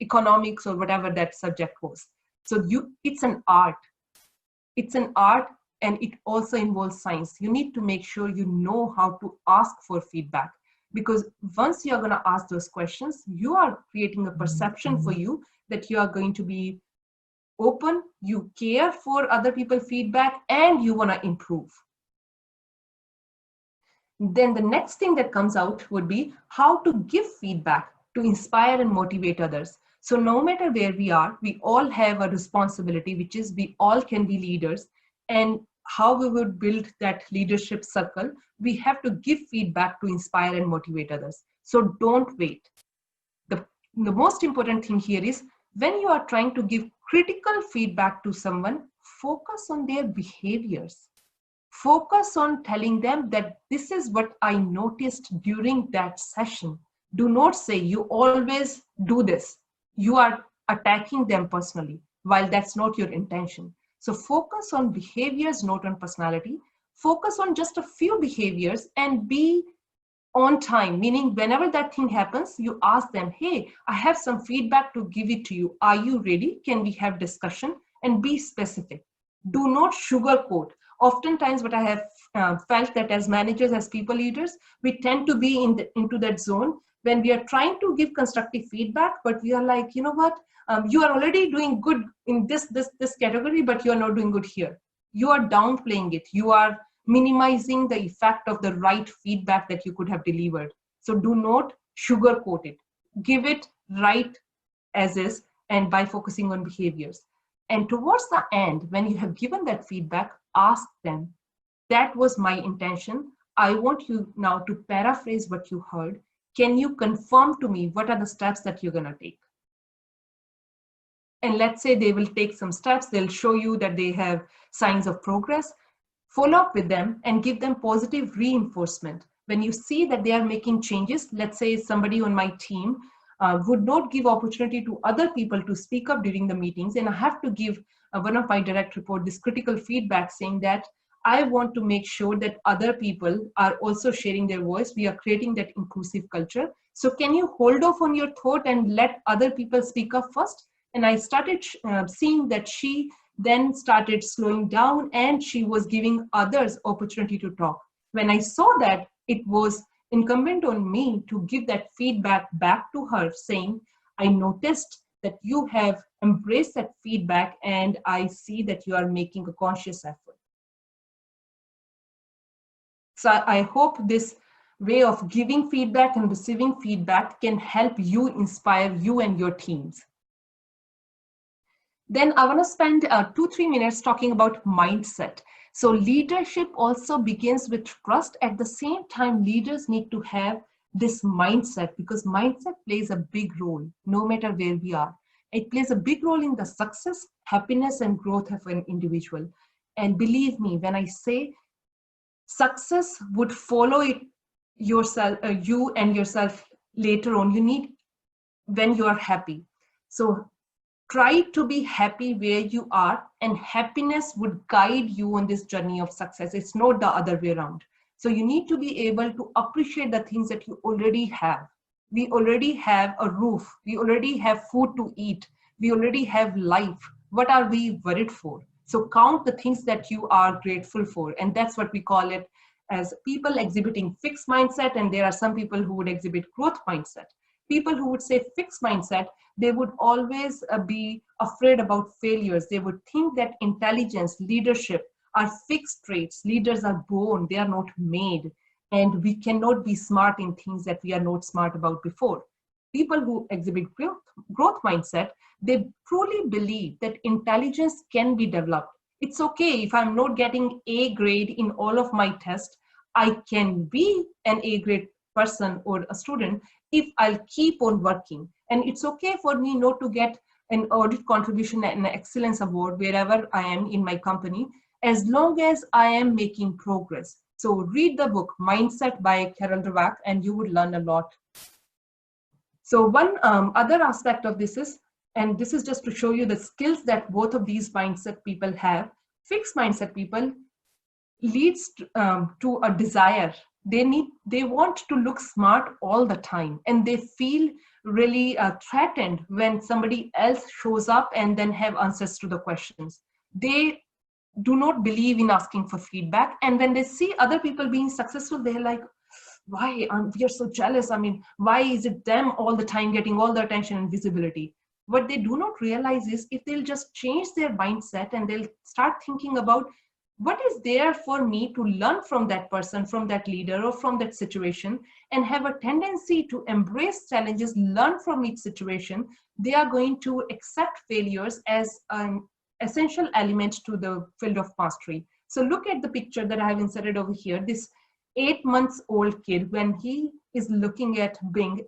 C: economics or whatever that subject was. So it's an art. It's an art, and it also involves science. You need to make sure you know how to ask for feedback, because once you're going to ask those questions, you are creating a perception for you that you are going to be open, you care for other people's feedback, and you want to improve. Then the next thing that comes out would be how to give feedback to inspire and motivate others. So no matter where we are, we all have a responsibility, which is we all can be leaders. And how we would build that leadership circle, we have to give feedback to inspire and motivate others. So don't wait. The most important thing here is when you are trying to give critical feedback to someone, focus on their behaviors. Focus on telling them that this is what I noticed during that session. Do not say you always do this. You are attacking them personally, while that's not your intention. So focus on behaviors, not on personality. Focus on just a few behaviors and be on time, meaning whenever that thing happens, you ask them, hey, I have some feedback to give it to you. Are you ready? Can we have discussion? And be specific. Do not sugarcoat. Oftentimes what I have felt that as managers, as people leaders, we tend to be into that zone when we are trying to give constructive feedback, but we are like, you know what, you are already doing good in this category, but you are not doing good here. You are downplaying it. You are minimizing the effect of the right feedback that you could have delivered. So do not sugarcoat it. Give it right as is, and by focusing on behaviors. And towards the end, when you have given that feedback, ask them, that was my intention. I want you now to paraphrase what you heard. Can you confirm to me what are the steps that you're going to take? And let's say they will take some steps. They'll show you that they have signs of progress. Follow up with them and give them positive reinforcement. When you see that they are making changes, let's say somebody on my team would not give opportunity to other people to speak up during the meetings, and I have to give one of my direct report this critical feedback saying that I want to make sure that other people are also sharing their voice. We are creating that inclusive culture. So can you hold off on your thought and let other people speak up first? And I started seeing that she then started slowing down and she was giving others opportunity to talk. When I saw that, it was incumbent on me to give that feedback back to her saying, I noticed that you have embraced that feedback and I see that you are making a conscious effort. So I hope this way of giving feedback and receiving feedback can help you inspire you and your teams. Then I want to spend 2-3 minutes talking about mindset. So leadership also begins with trust. At the same time, leaders need to have this mindset because mindset plays a big role no matter where we are. It plays a big role in the success, happiness, and growth of an individual. And believe me, when I say success would follow it yourself, you and yourself later on, you need when you are happy. So try to be happy where you are, and happiness would guide you on this journey of success. It's not the other way around. So you need to be able to appreciate the things that you already have. We already have a roof. We already have food to eat. We already have life. What are we worried for? So count the things that you are grateful for. And that's what we call it as people exhibiting fixed mindset. And there are some people who would exhibit growth mindset. People who would say fixed mindset, they would always be afraid about failures. They would think that intelligence, leadership are fixed traits. Leaders are born, they are not made. And we cannot be smart in things that we are not smart about before. People who exhibit growth mindset, they truly believe that intelligence can be developed. It's okay if I'm not getting A grade in all of my tests, I can be an A grade person or a student if I'll keep on working. And it's okay for me not to get an audit contribution and an excellence award wherever I am in my company, as long as I am making progress. So read the book Mindset by Carol Dweck and you would learn a lot. So one other aspect of this is, and this is just to show you the skills that both of these mindset people have. Fixed mindset people leads to a desire They want to look smart all the time, and they feel really threatened when somebody else shows up and then have answers to the questions. They do not believe in asking for feedback, and when they see other people being successful, they're like, why we are so jealous. I mean, why is it them all the time getting all the attention and visibility? What they do not realize is, if they'll just change their mindset and they'll start thinking about what is there for me to learn from that person, from that leader, or from that situation, and have a tendency to embrace challenges, learn from each situation, they are going to accept failures as an essential element to the field of mastery. So look at the picture that I have inserted over here. This 8-month-old kid, when he is looking at Bing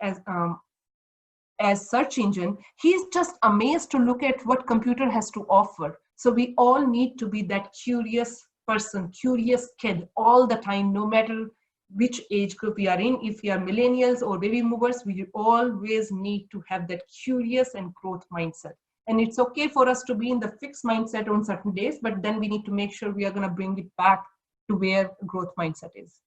C: as search engine, he's just amazed to look at what computer has to offer. So we all need to be that curious person, curious kid all the time, no matter which age group we are in. If we are millennials or baby movers, we always need to have that curious and growth mindset. And it's okay for us to be in the fixed mindset on certain days, but then we need to make sure we are going to bring it back to where growth mindset is.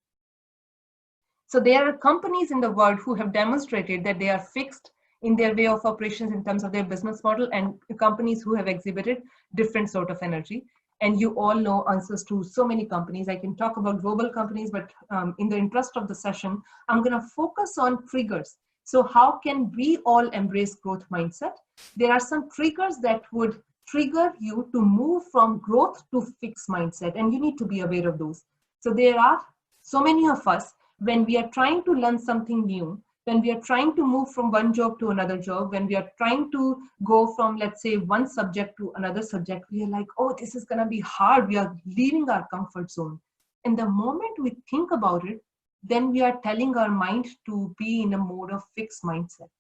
C: So there are companies in the world who have demonstrated that they are fixed in their way of operations in terms of their business model, and companies who have exhibited different sort of energy. And you all know answers to so many companies. I can talk about global companies, but in the interest of the session, I'm going to focus on triggers. So how can we all embrace growth mindset? There are some triggers that would trigger you to move from growth to fixed mindset, and you need to be aware of those. So there are so many of us, when we are trying to learn something new, when we are trying to move from one job to another job, when we are trying to go from, let's say, one subject to another subject, we are like, oh, this is going to be hard. We are leaving our comfort zone. And the moment we think about it, then we are telling our mind to be in a mode of fixed mindset.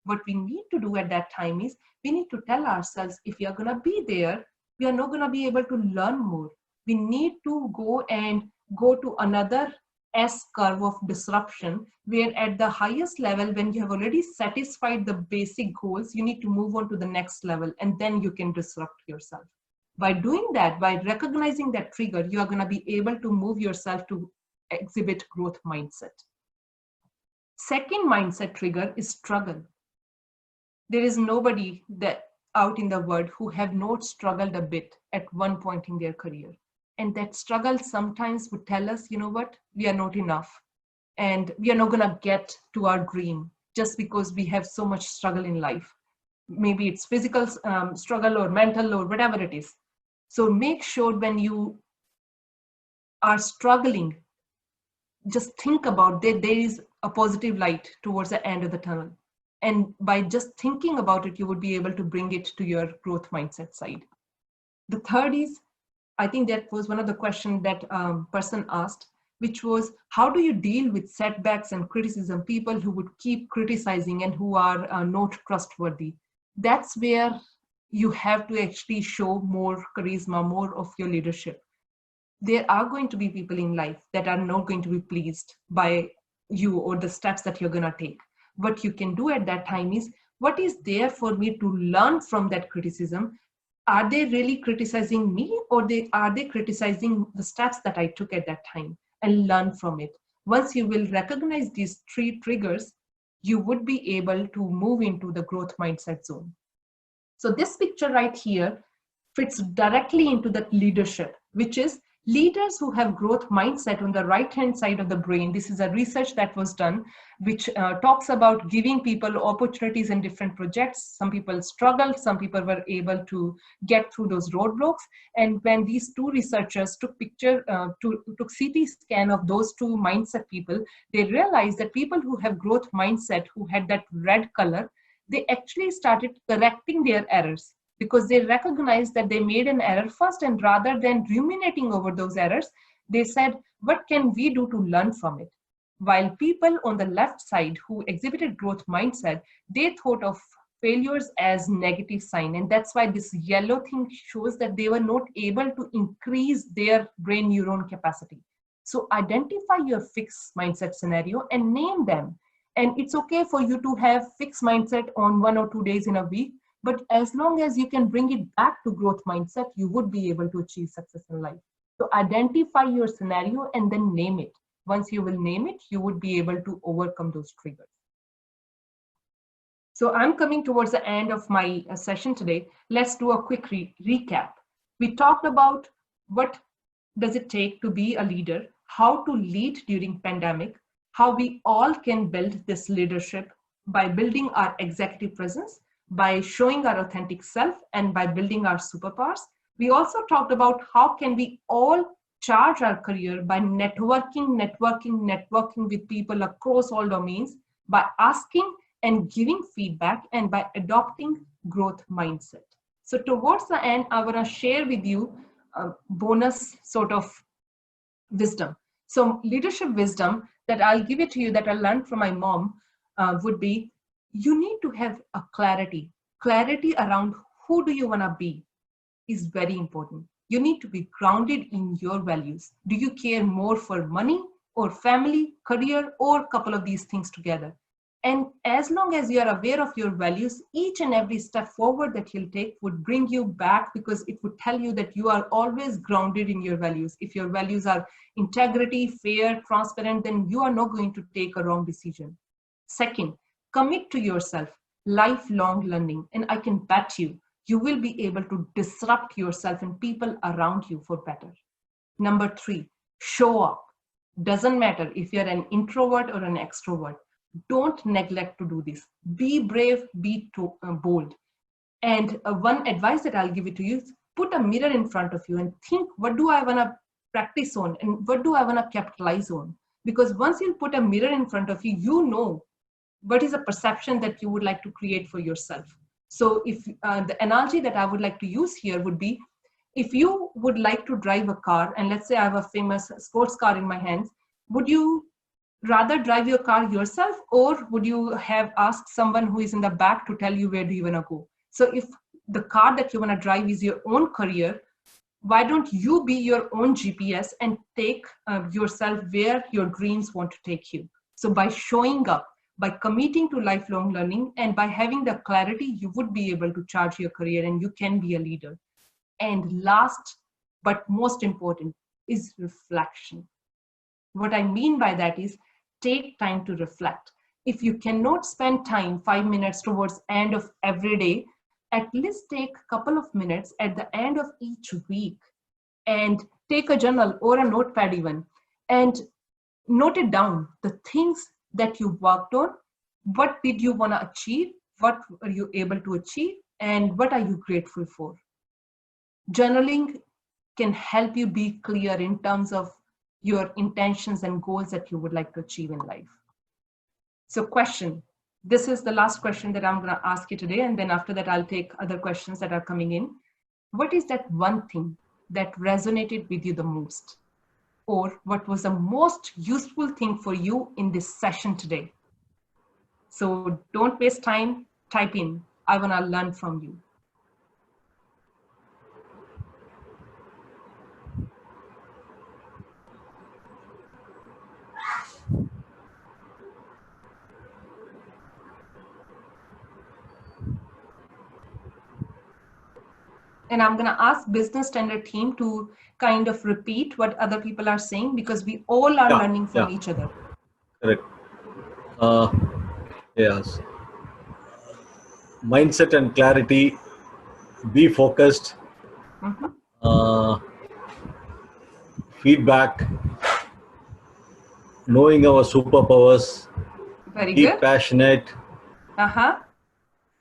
C: What we need to do at that time is, we need to tell ourselves, if we are going to be there, we are not going to be able to learn more. We need to go to another S-curve of disruption, where at the highest level, when you have already satisfied the basic goals, you need to move on to the next level, and then you can disrupt yourself. By doing that, by recognizing that trigger, you are going to be able to move yourself to exhibit growth mindset. Second mindset trigger is struggle. There is nobody that out in the world who have not struggled a bit at one point in their career. And that struggle sometimes would tell us, you know what, we are not enough. And we are not going to get to our dream just because we have so much struggle in life. Maybe it's physical struggle or mental or whatever it is. So make sure when you are struggling, just think about that there is a positive light towards the end of the tunnel. And by just thinking about it, you would be able to bring it to your growth mindset side. The third is, I think that was one of the questions that person asked, which was, how do you deal with setbacks and criticism, people who would keep criticizing and who are not trustworthy? That's where you have to actually show more charisma, more of your leadership. There are going to be people in life that are not going to be pleased by you or the steps that you're going to take. What you can do at that time is, what is there for me to learn from that criticism? Are they really criticizing me, or are they criticizing the steps that I took at that time, and learn from it? Once you will recognize these 3 triggers, you would be able to move into the growth mindset zone. So this picture right here fits directly into that leadership, which is leaders who have growth mindset on the right-hand side of the brain. This is a research that was done, which talks about giving people opportunities in different projects. Some people struggled, some people were able to get through those roadblocks. And when these 2 researchers took CT scan of those 2 mindset people, they realized that people who have growth mindset, who had that red color, they actually started correcting their errors, because they recognized that they made an error first, and rather than ruminating over those errors, they said, what can we do to learn from it? While people on the left side who exhibited growth mindset, they thought of failures as negative sign. And that's why this yellow thing shows that they were not able to increase their brain neuron capacity. So identify your fixed mindset scenario and name them. And it's okay for you to have fixed mindset on 1 or 2 days in a week, but as long as you can bring it back to growth mindset, you would be able to achieve success in life. So identify your scenario and then name it. once you will name it, you would be able to overcome those triggers. So I'm coming towards the end of my session today. Let's do a quick recap. We talked about what does it take to be a leader, how to lead during pandemic, how we all can build this leadership by building our executive presence, by showing our authentic self, and by building our superpowers. We also talked about how can we all charge our career by networking with people across all domains, by asking and giving feedback, and by adopting growth mindset. So towards the end, I want to share with you a bonus sort of wisdom. So leadership wisdom that I'll give it to you that I learned from my mom would be, you need to have a clarity around who do you want to be is very important. You need to be grounded in your values. Do you care more for money or family, career, or a couple of these things together? And as long as you are aware of your values, each and every step forward that you'll take would bring you back, because it would tell you that you are always grounded in your values. If your values are integrity, fair, transparent, then you are not going to take a wrong decision. Second, commit to yourself, lifelong learning. And I can bet you, you will be able to disrupt yourself and people around you for better. Number 3, show up. Doesn't matter if you're an introvert or an extrovert. Don't neglect to do this. Be brave, be bold. And one advice that I'll give it to you is put a mirror in front of you and think, what do I want to practice on and what do I want to capitalize on? Because once you put a mirror in front of you, you know what is a perception that you would like to create for yourself. So if the analogy that I would like to use here would be, if you would like to drive a car, and let's say I have a famous sports car in my hands, would you rather drive your car yourself, or would you have asked someone who is in the back to tell you where do you want to go? So if the car that you want to drive is your own career, why don't you be your own GPS and take yourself where your dreams want to take you? So by showing up, by committing to lifelong learning, and by having the clarity, you would be able to charge your career and you can be a leader. And last but most important is reflection. What I mean by that is, take time to reflect. If you cannot spend time, 5 minutes towards end of every day, at least take a couple of minutes at the end of each week and take a journal or a notepad even, and note it down, the things that you worked on, what did you want to achieve, what were you able to achieve, and what are you grateful for. Journaling can help you be clear in terms of your intentions and goals that you would like to achieve in life. So question, this is the last question that I'm going to ask you today, and then after that I'll take other questions that are coming in. What is that one thing that resonated with you the most? Or what was the most useful thing for you in this session today? So don't waste time, type in, I want to learn from you. And I'm going to ask Business Standard team to kind of repeat what other people are saying, because we all are learning from each other.
A: Correct. Yes. Mindset and clarity, be focused, feedback, knowing our superpowers,
C: Very
A: be
C: good.
A: passionate,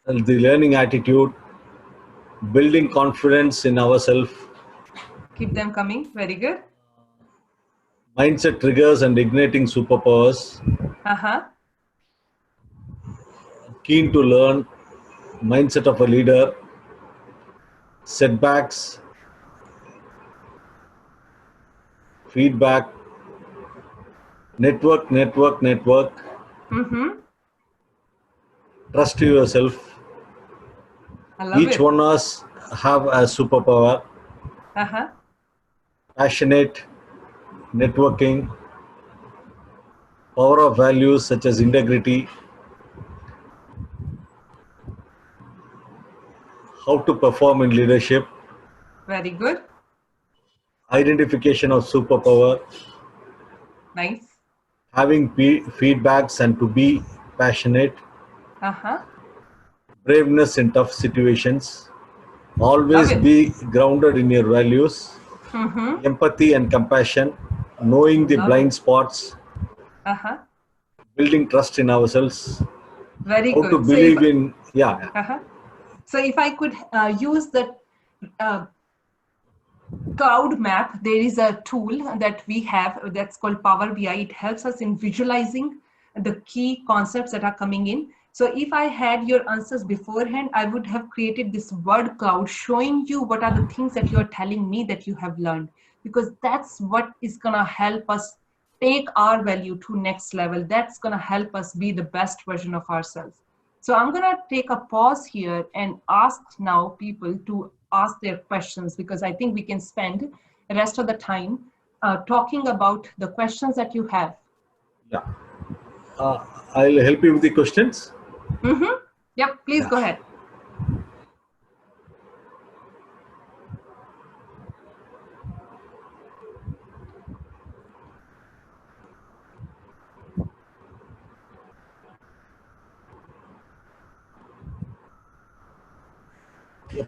A: the learning attitude, building confidence in ourselves,
C: Keep them coming. Very good.
A: mindset triggers and igniting superpowers, keen to learn, mindset of a leader, setbacks, feedback, network, trust yourself.
C: I love
A: Each
C: it.
A: one of us have a superpower, passionate, networking, power of values such as integrity, how to perform in leadership,
C: Very good.
A: identification of superpower,
C: Nice.
A: having feedbacks and to be passionate,
C: Uh-huh.
A: braveness in tough situations,
C: Love
A: always
C: it.
A: be grounded in your values,
C: Mm-hmm.
A: empathy and compassion, knowing the
C: Love it.
A: blind spots,
C: Uh-huh.
A: building trust in ourselves,
C: Very
A: how to
C: good. So if
A: believe in, yeah,
C: uh-huh. So if I could use the uh, cloud map, there is a tool that we have that's called Power BI. It helps us in visualizing the key concepts that are coming in. So if I had your answers beforehand, I would have created this word cloud showing you what are the things that you're telling me that you have learned, because that's what is going to help us take our value to next level. That's going to help us be the best version of ourselves. So I'm going to take a pause here and ask now people to ask their questions, because I think we can spend the rest of the time talking about the questions that you have.
A: yeah. Uh, I'll help you with the questions.
C: Mm-hmm. Yep, please
A: Yeah.
C: go ahead.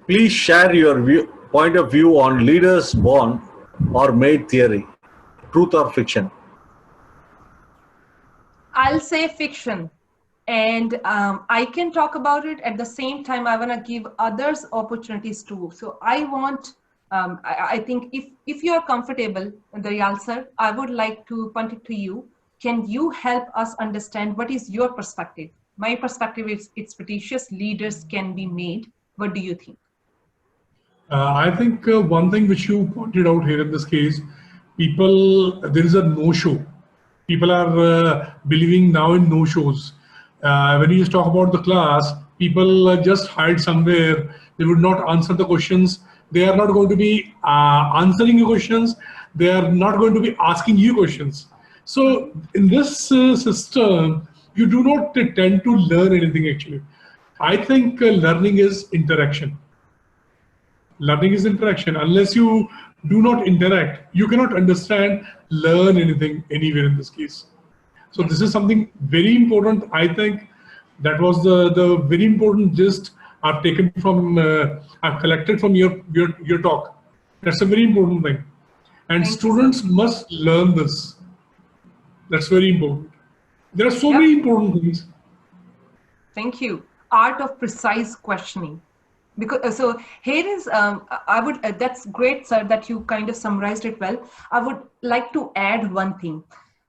A: Please share your point of view on leaders born or made theory, truth or fiction.
C: I'll say fiction. And I can talk about it at the same time. I want to give others opportunities too. So I want, I think if you are comfortable, Dayal sir, I would like to punt it to you. Can you help us understand what is your perspective? My perspective is it's fictitious. Leaders can be made. What do you think?
B: I think one thing which you pointed out here in this case, there is a no-show. People are believing now in no-shows. When you just talk about the class, people just hide somewhere. They would not answer the questions. They are not going to be answering your questions. They are not going to be asking you questions. So in this system, you do not tend to learn anything actually. I think learning is interaction. Learning is interaction. Unless you do not interact, you cannot understand, learn anything anywhere in this case. So
C: Yes.
B: this is something very important. I think that was the very important gist I've collected from your talk. That's a very important thing. And
C: Thank you, sir.
B: students must learn this. That's very important. There are so
C: Yep.
B: many important things.
C: Thank you. Art of precise questioning. Because so here is I would that's great, sir, that you kind of summarized it well. I would like to add one thing.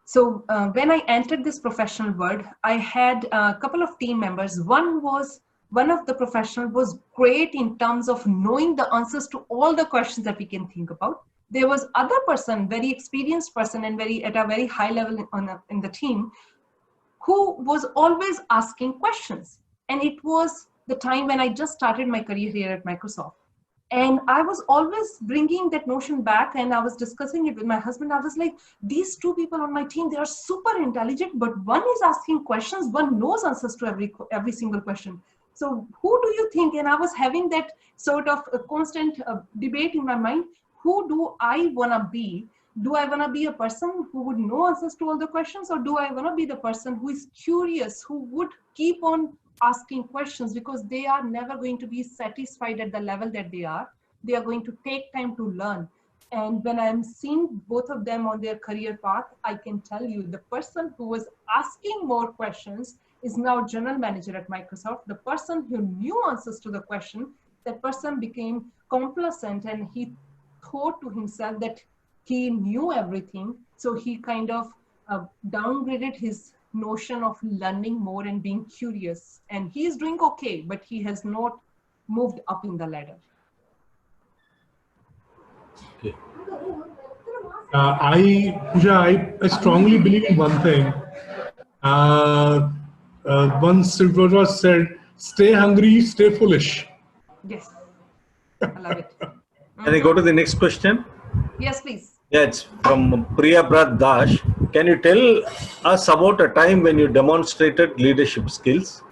C: So when I entered this professional world, I had a couple of team members. One of the professional was great in terms of knowing the answers to all the questions that we can think about. There was other person, very experienced person, and very at a very high level in the team, who was always asking questions. And it was the time when I just started my career here at Microsoft. And I was always bringing that notion back, and I was discussing it with my husband. I was like, these two people on my team, they are super intelligent, but one is asking questions, one knows answers to every single question. So who do you think? And I was having that sort of a constant debate in my mind. Who do I want to be? Do I want to be a person who would know answers to all the questions, or do I want to be the person who is curious, who would keep on asking questions, because they are never going to be satisfied at the level that they are going to take time to learn. And when I'm seeing both of them on their career path, I can tell you the person who was asking more questions is now general manager at Microsoft. The person who knew answers to the question, that person became complacent, and he thought to himself that he knew everything. So he kind of downgraded his notion of learning more and being curious. And he is doing okay, but he has not moved up in the ladder.
A: Okay.
B: Pooja, I strongly believe in one thing. Uh, Once it was said, stay hungry, stay foolish.
C: Yes, I love it.
A: Can I go to the next question?
C: Yes, please.
A: Yeah, it's from Priya Brad Dash. Can you tell us about a time when you demonstrated leadership skills?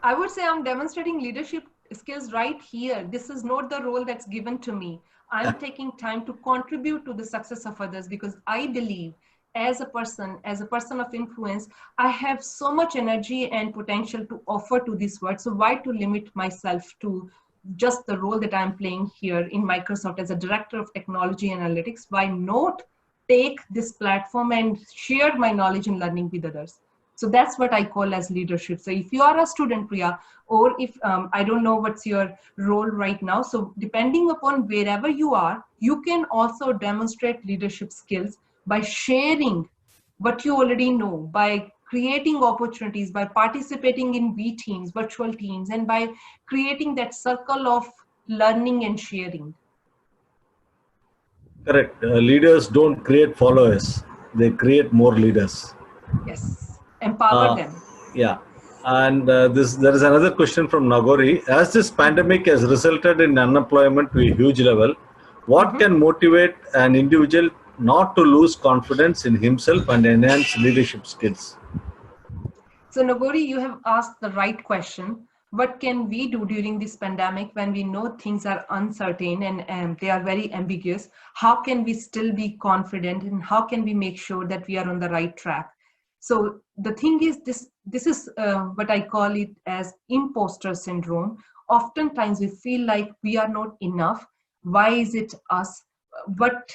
C: I would say I'm demonstrating leadership skills right here. This is not the role that's given to me. I'm taking time to contribute to the success of others, because I believe as a person of influence, I have so much energy and potential to offer to this world. So why to limit myself to just the role that I'm playing here in Microsoft as a director of technology analytics? Why not take this platform and share my knowledge and learning with others? So that's what I call as leadership. So if you are a student, Priya, or if I don't know what's your role right now, so depending upon wherever you are, you can also demonstrate leadership skills by sharing what you already know, by creating opportunities, by participating in V teams, virtual teams, and by creating that circle of learning and sharing.
A: Correct. Leaders don't create followers; they create more leaders.
C: Yes, empower
A: Uh,
C: them.
A: yeah. And there is another question from Nagori. As this pandemic has resulted in unemployment to a huge level, what
C: Mhm.
A: can motivate an individual not to lose confidence in himself and enhance leadership skills?
C: So Nagori, you have asked the right question. What can we do during this pandemic when we know things are uncertain and they are very ambiguous? How can we still be confident, and how can we make sure that we are on the right track? So the thing is, this is what I call it as imposter syndrome. Oftentimes we feel like we are not enough. Why is it us? What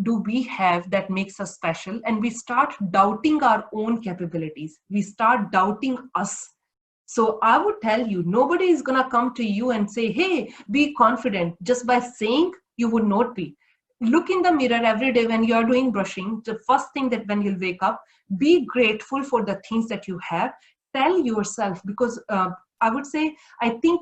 C: do we have that makes us special? And we start doubting our own capabilities. We start doubting us. So I would tell you, nobody is going to come to you and say, hey, be confident. Just by saying, you would not be. Look in the mirror every day when you are doing brushing. The first thing that when you'll wake up, be grateful for the things that you have. Tell yourself, because I would say, I think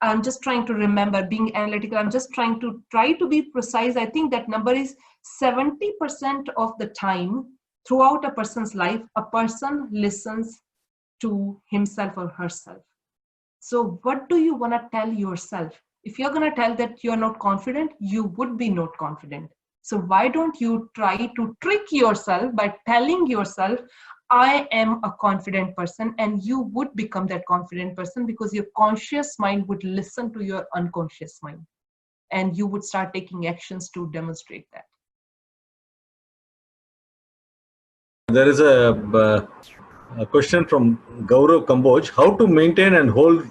C: I'm just trying to remember being analytical. I'm just try to be precise. I think that number is 70% of the time throughout a person's life, a person listens to himself or herself. So what do you want to tell yourself? If you're going to tell that you're not confident, you would be not confident. So why don't you try to trick yourself by telling yourself, I am a confident person, and you would become that confident person because your conscious mind would listen to your unconscious mind and you would start taking actions to demonstrate that.
A: There is a question from Gaurav Kamboj. How to maintain and hold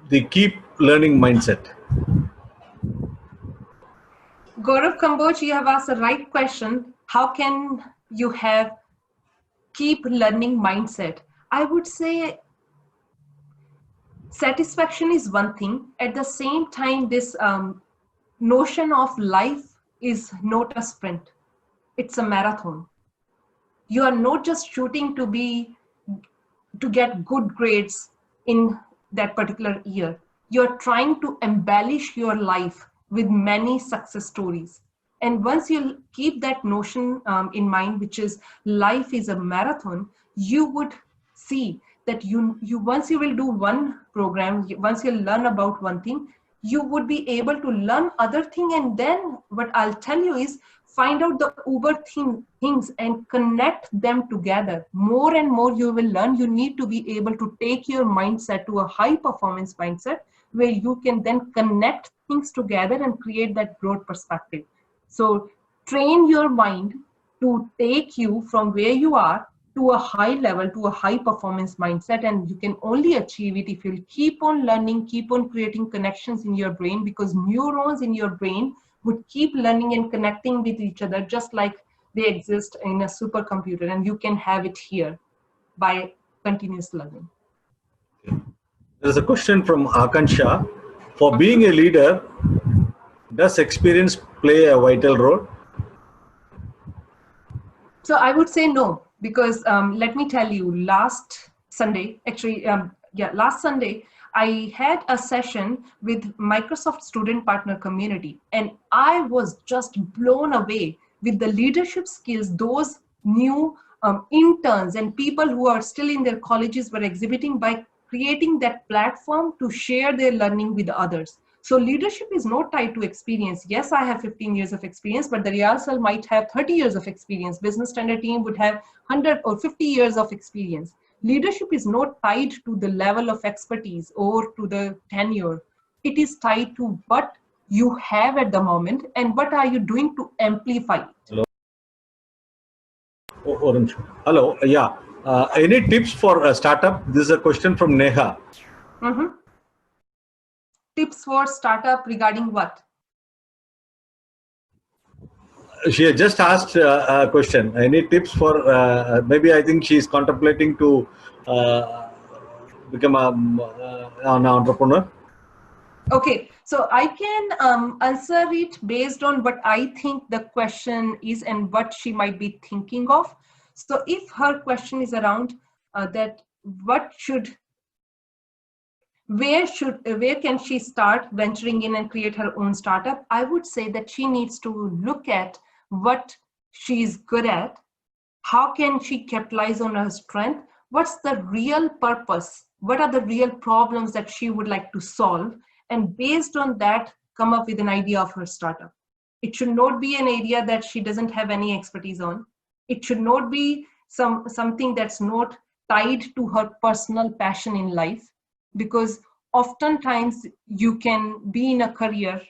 A: the keep learning mindset?
C: Gaurav Kamboj, you have asked the right question. How can you have keep learning mindset? I would say satisfaction is one thing. At the same time, this notion of life is not a sprint. It's a marathon. You are not just shooting to get good grades in that particular year. You're trying to embellish your life with many success stories. And once you keep that notion in mind, which is life is a marathon, you would see that you once you will do one program, once you learn about one thing, you would be able to learn other thing. And then what I'll tell you is find out the things and connect them together. More and more you will learn. You need to be able to take your mindset to a high performance mindset where you can then connect things together and create that broad perspective. So train your mind to take you from where you are to a high level, to a high performance mindset. And you can only achieve it if you keep on learning, keep on creating connections in your brain, because neurons in your brain would keep learning and connecting with each other just like they exist in a supercomputer, and you can have it here by continuous learning.
A: There is a question from Akansha. For being
C: Mhm.
A: a leader, does experience play a vital role?
C: So I would say no, because let me tell you, last Sunday, actually, last Sunday, I had a session with Microsoft Student Partner Community, and I was just blown away with the leadership skills those new interns and people who are still in their colleges were exhibiting by creating that platform to share their learning with others. So leadership is not tied to experience. Yes, I have 15 years of experience, but the Real might have 30 years of experience. Business Standard team would have 100 or 50 years of experience. Leadership is not tied to the level of expertise or to the tenure. It is tied to what you have at the moment and what are you doing to amplify it.
A: Orange. Hello. Yeah. Any tips for a startup? This is a question from Neha.
C: Mhm. Tips for startup regarding what?
A: She had just asked a question. Any tips for maybe I think she's contemplating to become an entrepreneur.
C: Okay, so I can answer it based on what I think the question is and what she might be thinking of. So if her question is around that what should where can she start venturing in and create her own startup, I would say that she needs to look at what she's good at. How can she capitalize on her strength? What's the real purpose? What are the real problems that she would like to solve? And based on that, come up with an idea of her startup. It should not be an area that she doesn't have any expertise on. It should not be something that's not tied to her personal passion in life, because oftentimes you can be in a career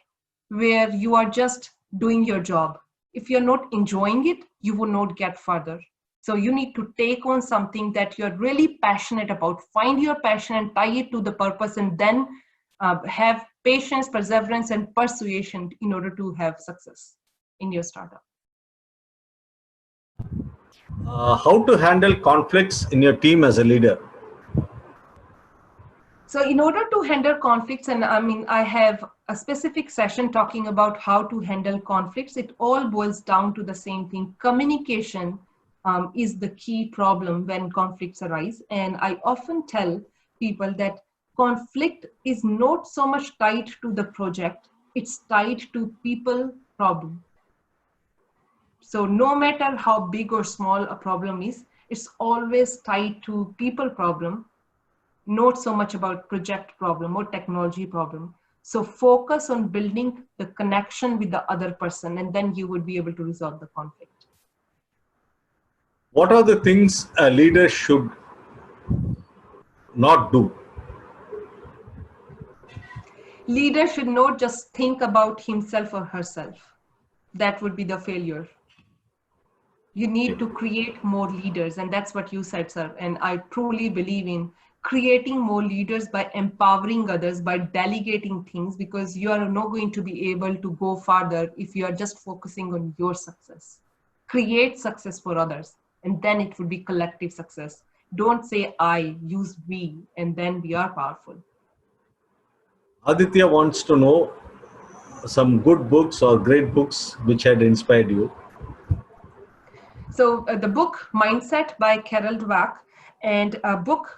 C: where you are just doing your job. If you're not enjoying it, you will not get further. So you need to take on something that you're really passionate about, find your passion and tie it to the purpose, and then have patience, perseverance, and persuasion in order to have success in your startup.
A: How to handle conflicts in your team as a leader?
C: So in order to handle conflicts, and I mean, I have a specific session talking about how to handle conflicts. It all boils down to the same thing. Communication is the key problem when conflicts arise. And I often tell people that conflict is not so much tied to the project, it's tied to people problem. So no matter how big or small a problem is, it's always tied to people problem, not so much about project problem or technology problem. So focus on building the connection with the other person, and then you would be able to resolve the conflict.
A: What are the things a leader should not do?
C: Leader should not just think about himself or herself. That would be the failure. You need to create more leaders, and that's what you said, sir. And I truly believe in creating more leaders by empowering others, by delegating things, because you are not going to be able to go farther if you are just focusing on your success. Create success for others, and then it would be collective success. Don't say I, use we, and then we are powerful.
A: Aditya wants to know some good books or great books which had inspired you.
C: So the book Mindset by Carol Dweck, and a book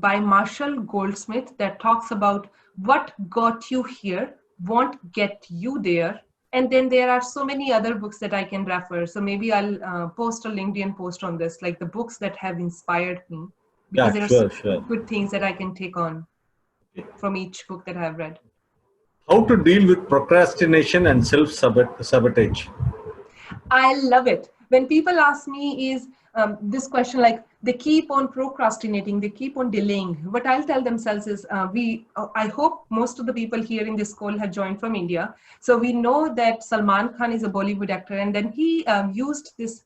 C: by Marshall Goldsmith that talks about what got you here won't get you there. And then there are so many other books that I can refer. So maybe I'll post a LinkedIn post on this, like the books that have inspired me, because
A: Yeah,
C: there are so
A: sure,
C: many
A: sure.
C: good things that I can take on from each book that I've read.
A: How to deal with procrastination and self-sabotage?
C: I love it. When people ask me is this question, like they keep on procrastinating, they keep on delaying. What I'll tell themselves is I hope most of the people here in this call have joined from India. So we know that Salman Khan is a Bollywood actor, and then he used this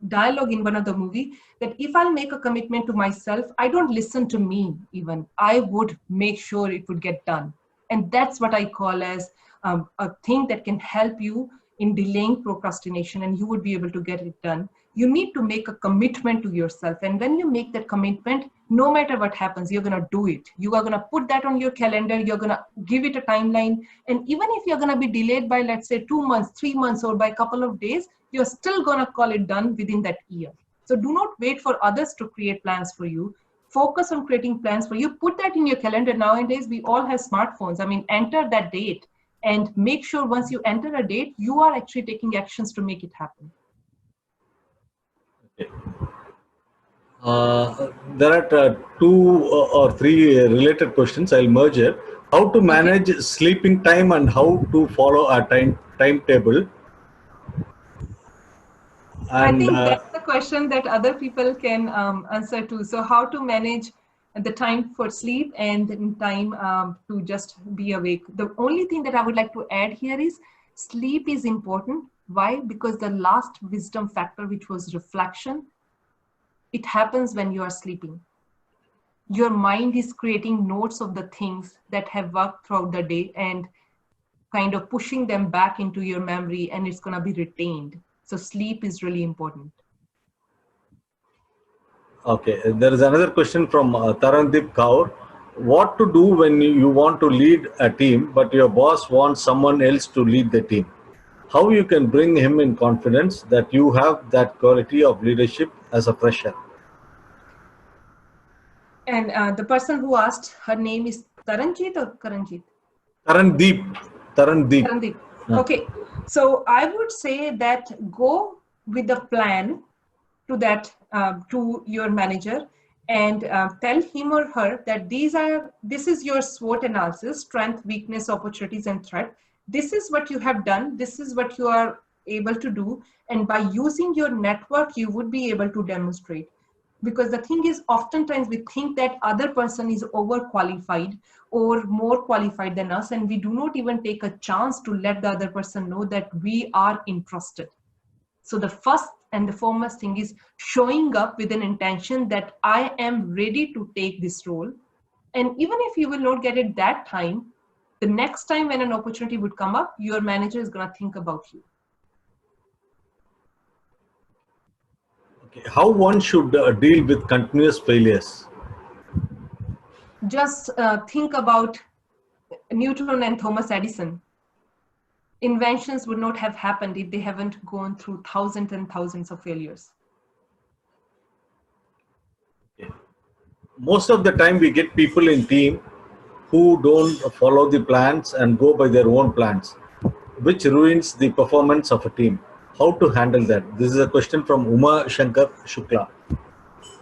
C: dialogue in one of the movie that if I'll make a commitment to myself, I don't listen to me even. I would make sure it would get done. And that's what I call as a thing that can help you in delaying procrastination, and you would be able to get it done. You need to make a commitment to yourself. And when you make that commitment, no matter what happens, you're going to do it. You are going to put that on your calendar. You're going to give it a timeline. And even if you're going to be delayed by, let's say, 2 months, 3 months, or by a couple of days, you're still going to call it done within that year. So do not wait for others to create plans for you. Focus on creating plans for you. Put that in your calendar. Nowadays, we all have smartphones. I mean, enter that date and make sure once you enter a date, you are actually taking actions to make it happen.
A: There are two or three related questions. I'll merge it. How to manage sleeping time and how to follow a timetable.
C: I
A: And
C: think that's the question that other people can answer to. So how to manage the time for sleep and the time to just be awake. The only thing that I would like to add here is sleep is important, Why? Because the last wisdom factor, which was reflection, it happens when you are sleeping. Your mind is creating notes of the things that have worked throughout the day and kind of pushing them back into your memory, and it's going to be retained. So sleep is really important.
A: Okay, there is another question from Tarandeep Kaur. What to do when you want to lead a team, but your boss wants someone else to lead the team? How you can bring him in confidence that you have that quality of leadership as a fresher?
C: And the person who asked, her name is Taranjit or Karanjit?
A: Tarandeep. Tarandeep.
C: Tarandeep.
A: Yeah.
C: Okay, so I would say that go with a plan to that to your manager and tell him or her that this is your SWOT analysis: strength, weakness, opportunities, and threat. This is what you have done. This is what you are able to do, and by using your network, you would be able to demonstrate. Because the thing is, oftentimes we think that other person is overqualified or more qualified than us, and we do not even take a chance to let the other person know that we are interested. So the first and the foremost thing is showing up with an intention that I am ready to take this role. And even if you will not get it that time, the next time when an opportunity would come up, your manager is going to think about you.
A: Okay. How one should deal with continuous failures?
C: Just think about Newton and Thomas Edison. Inventions would not have happened if they haven't gone through thousands and thousands of failures.
A: Most of the time we get people in team who don't follow the plans and go by their own plans, which ruins the performance of a team. How to handle that? This is a question from Uma Shankar Shukla.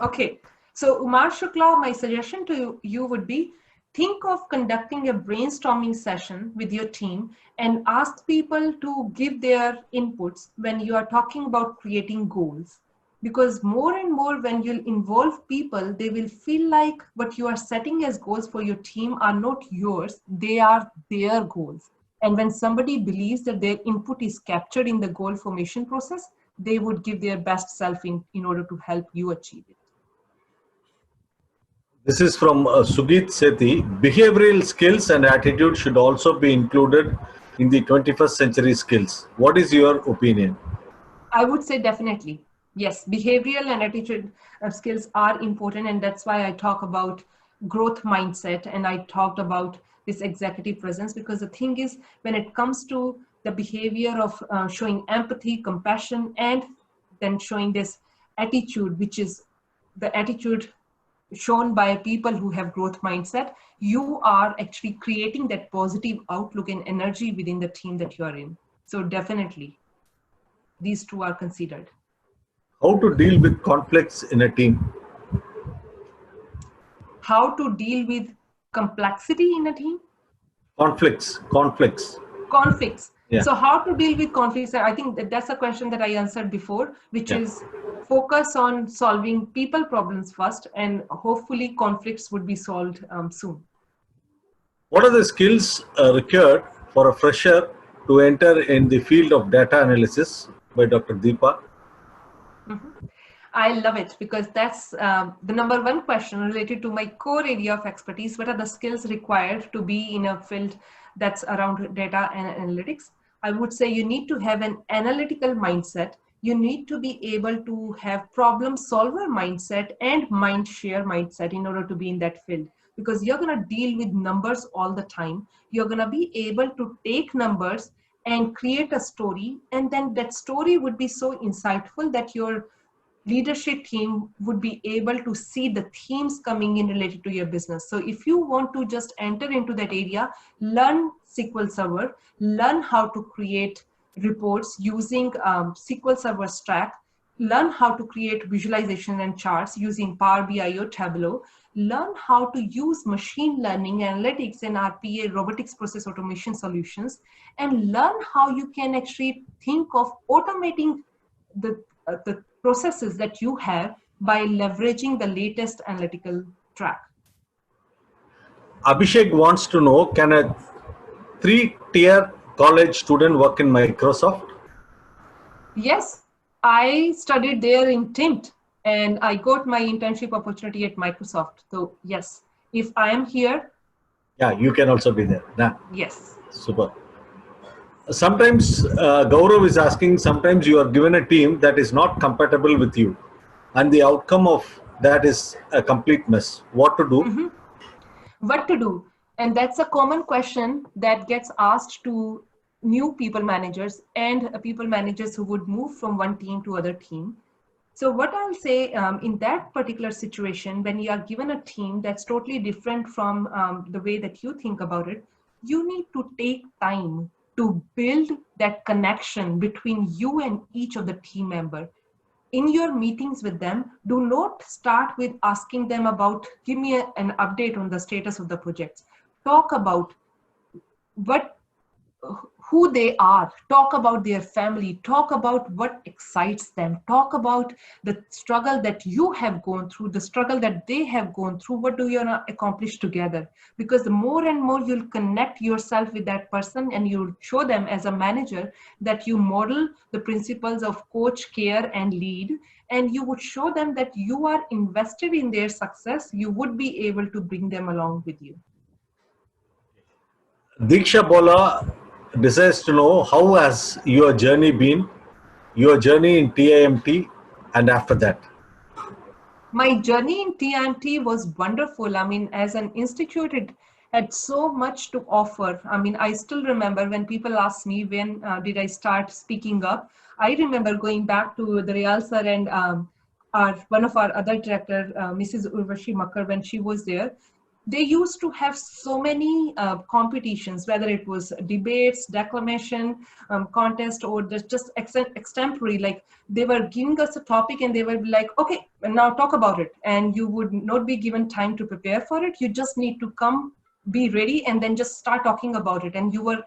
C: Okay, so Umar Shukla, my suggestion to you would be, think of conducting a brainstorming session with your team and ask people to give their inputs when you are talking about creating goals. Because more and more when you'll involve people, they will feel like what you are setting as goals for your team are not yours, they are their goals. And when somebody believes that their input is captured in the goal formation process, they would give their best self in order to help you achieve it.
A: This is from Sugit Sethi. Behavioral skills and attitude should also be included in the 21st century skills. What is your opinion?
C: I would say definitely. Yes, behavioral and attitude skills are important. And that's why I talk about growth mindset and I talked about this executive presence, because the thing is, when it comes to the behavior of showing empathy, compassion, and then showing this attitude, which is the attitude shown by people who have growth mindset, you are actually creating that positive outlook and energy within the team that you are in. So definitely, these two are considered.
A: How to deal with conflicts in a team?
C: How to deal with complexity in a team?
A: Conflicts.
C: Conflicts.
A: Yeah.
C: So how to deal with conflicts? I think that's a question that I answered before, which is focus on solving people problems first, and hopefully conflicts would be solved soon.
A: What are the skills required for a fresher to enter in the field of data analysis? By Dr. Deepa.
C: I love it, because that's the number one question related to my core area of expertise. What are the skills required to be in a field that's around data and analytics? I would say you need to have an analytical mindset. You need to be able to have problem solver mindset and mind share mindset in order to be in that field, because you're going to deal with numbers all the time. You're going to be able to take numbers and create a story, and then that story would be so insightful that your leadership team would be able to see the themes coming in related to your business. So if you want to just enter into that area, learn SQL Server, learn how to create reports using SQL Server Stack, learn how to create visualization and charts using Power BI or Tableau, learn how to use machine learning, analytics, and RPA, robotics process automation solutions, and learn how you can actually think of automating the processes that you have by leveraging the latest analytical track.
A: Abhishek wants to know, can a 3-tier college student work in Microsoft?
C: Yes, I studied there in TIMT and I got my internship opportunity at Microsoft. So yes, if I am here,
A: Yeah, you can also be there. Nah,
C: yes.
A: super. Sometimes Gaurav is asking, sometimes you are given a team that is not compatible with you, and the outcome of that is a complete mess. What to do?
C: Mhm. What to do? And that's a common question that gets asked to new people managers and people managers who would move from one team to other team. So what I'll say in that particular situation, when you are given a team that's totally different from the way that you think about it, you need to take time to build that connection between you and each of the team member. In your meetings with them, do not start with asking them about, give me an update on the status of the projects. Talk about what who they are, talk about their family, talk about what excites them, talk about the struggle that you have gone through, the struggle that they have gone through, what do you accomplish together. Because the more and more you'll connect yourself with that person and you'll show them as a manager that you model the principles of coach, care and lead, and you would show them that you are invested in their success, you would be able to bring them along with you.
A: Diksha Bola desires to know, how has your journey been, your journey in TIMT, and after that.
C: My journey in TIMT was wonderful. I mean, as an institute, it had so much to offer. I mean, I still remember when people asked me when did I start speaking up. I remember going back to the Real sir and one of our other director, Mrs. Urvashi Makkar, when she was there. They used to have so many competitions, whether it was debates, declamation, contest, or just extemporary. Like they were giving us a topic and they were like, okay, now talk about it. And you would not be given time to prepare for it. You just need to come, be ready, and then just start talking about it. And you were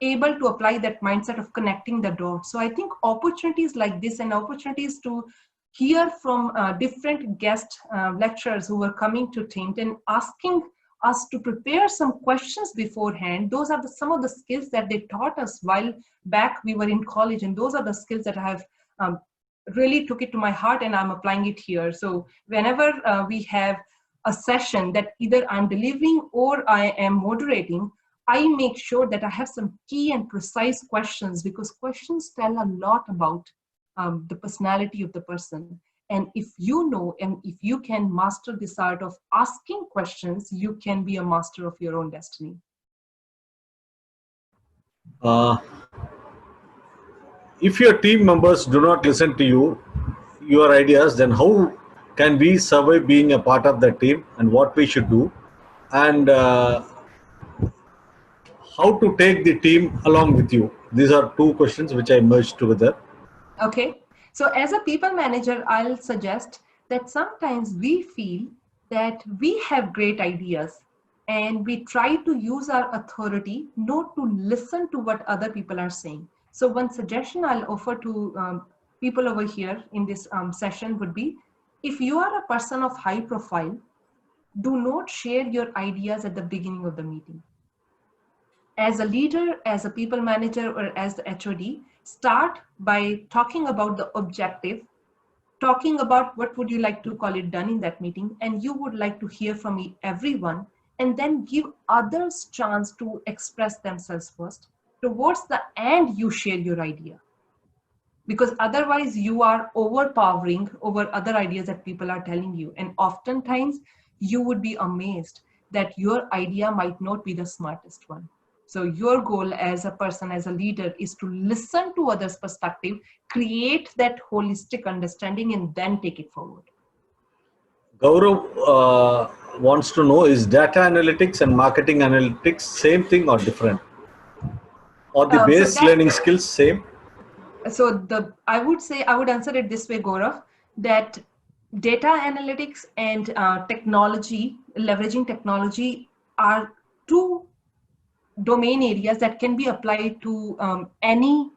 C: able to apply that mindset of connecting the dots. So I think opportunities like this and opportunities to hear from different guest lecturers who were coming to TIMT and asking us to prepare some questions beforehand, those are some of the skills that they taught us while back we were in college. And those are the skills that I have um, really took it to my heart and I'm applying it here. So whenever we have a session that either I'm delivering or I am moderating, I make sure that I have some key and precise questions, because questions tell a lot about the personality of the person. And if you know and if you can master this art of asking questions, you can be a master of your own destiny.
A: Uh, if your team members do not listen to you, your ideas, then how can we survive being a part of the team, and what we should do, and how to take the team along with you? These are two questions which I merged together.
C: Okay. So as a people manager, I'll suggest that sometimes we feel that we have great ideas and we try to use our authority not to listen to what other people are saying. So one suggestion I'll offer to people over here in this session would be, if you are a person of high profile, do not share your ideas at the beginning of the meeting. As a leader, as a people manager, or as the HOD, start by talking about the objective, talking about what would you like to call it done in that meeting, and you would like to hear from everyone, and then give others chance to express themselves first. Towards the end, you share your idea, because otherwise you are overpowering over other ideas that people are telling you. And oftentimes you would be amazed that your idea might not be the smartest one. So your goal as a person, as a leader, is to listen to others' perspective, create that holistic understanding, and then take it forward.
A: Gaurav wants to know, is data analytics and marketing analytics same thing or different? Or the
C: So
A: base
C: that
A: learning skills same?
C: so the I would say, I would answer it this way, Gaurav, that data analytics and technology, leveraging technology, are two domain areas that can be applied to any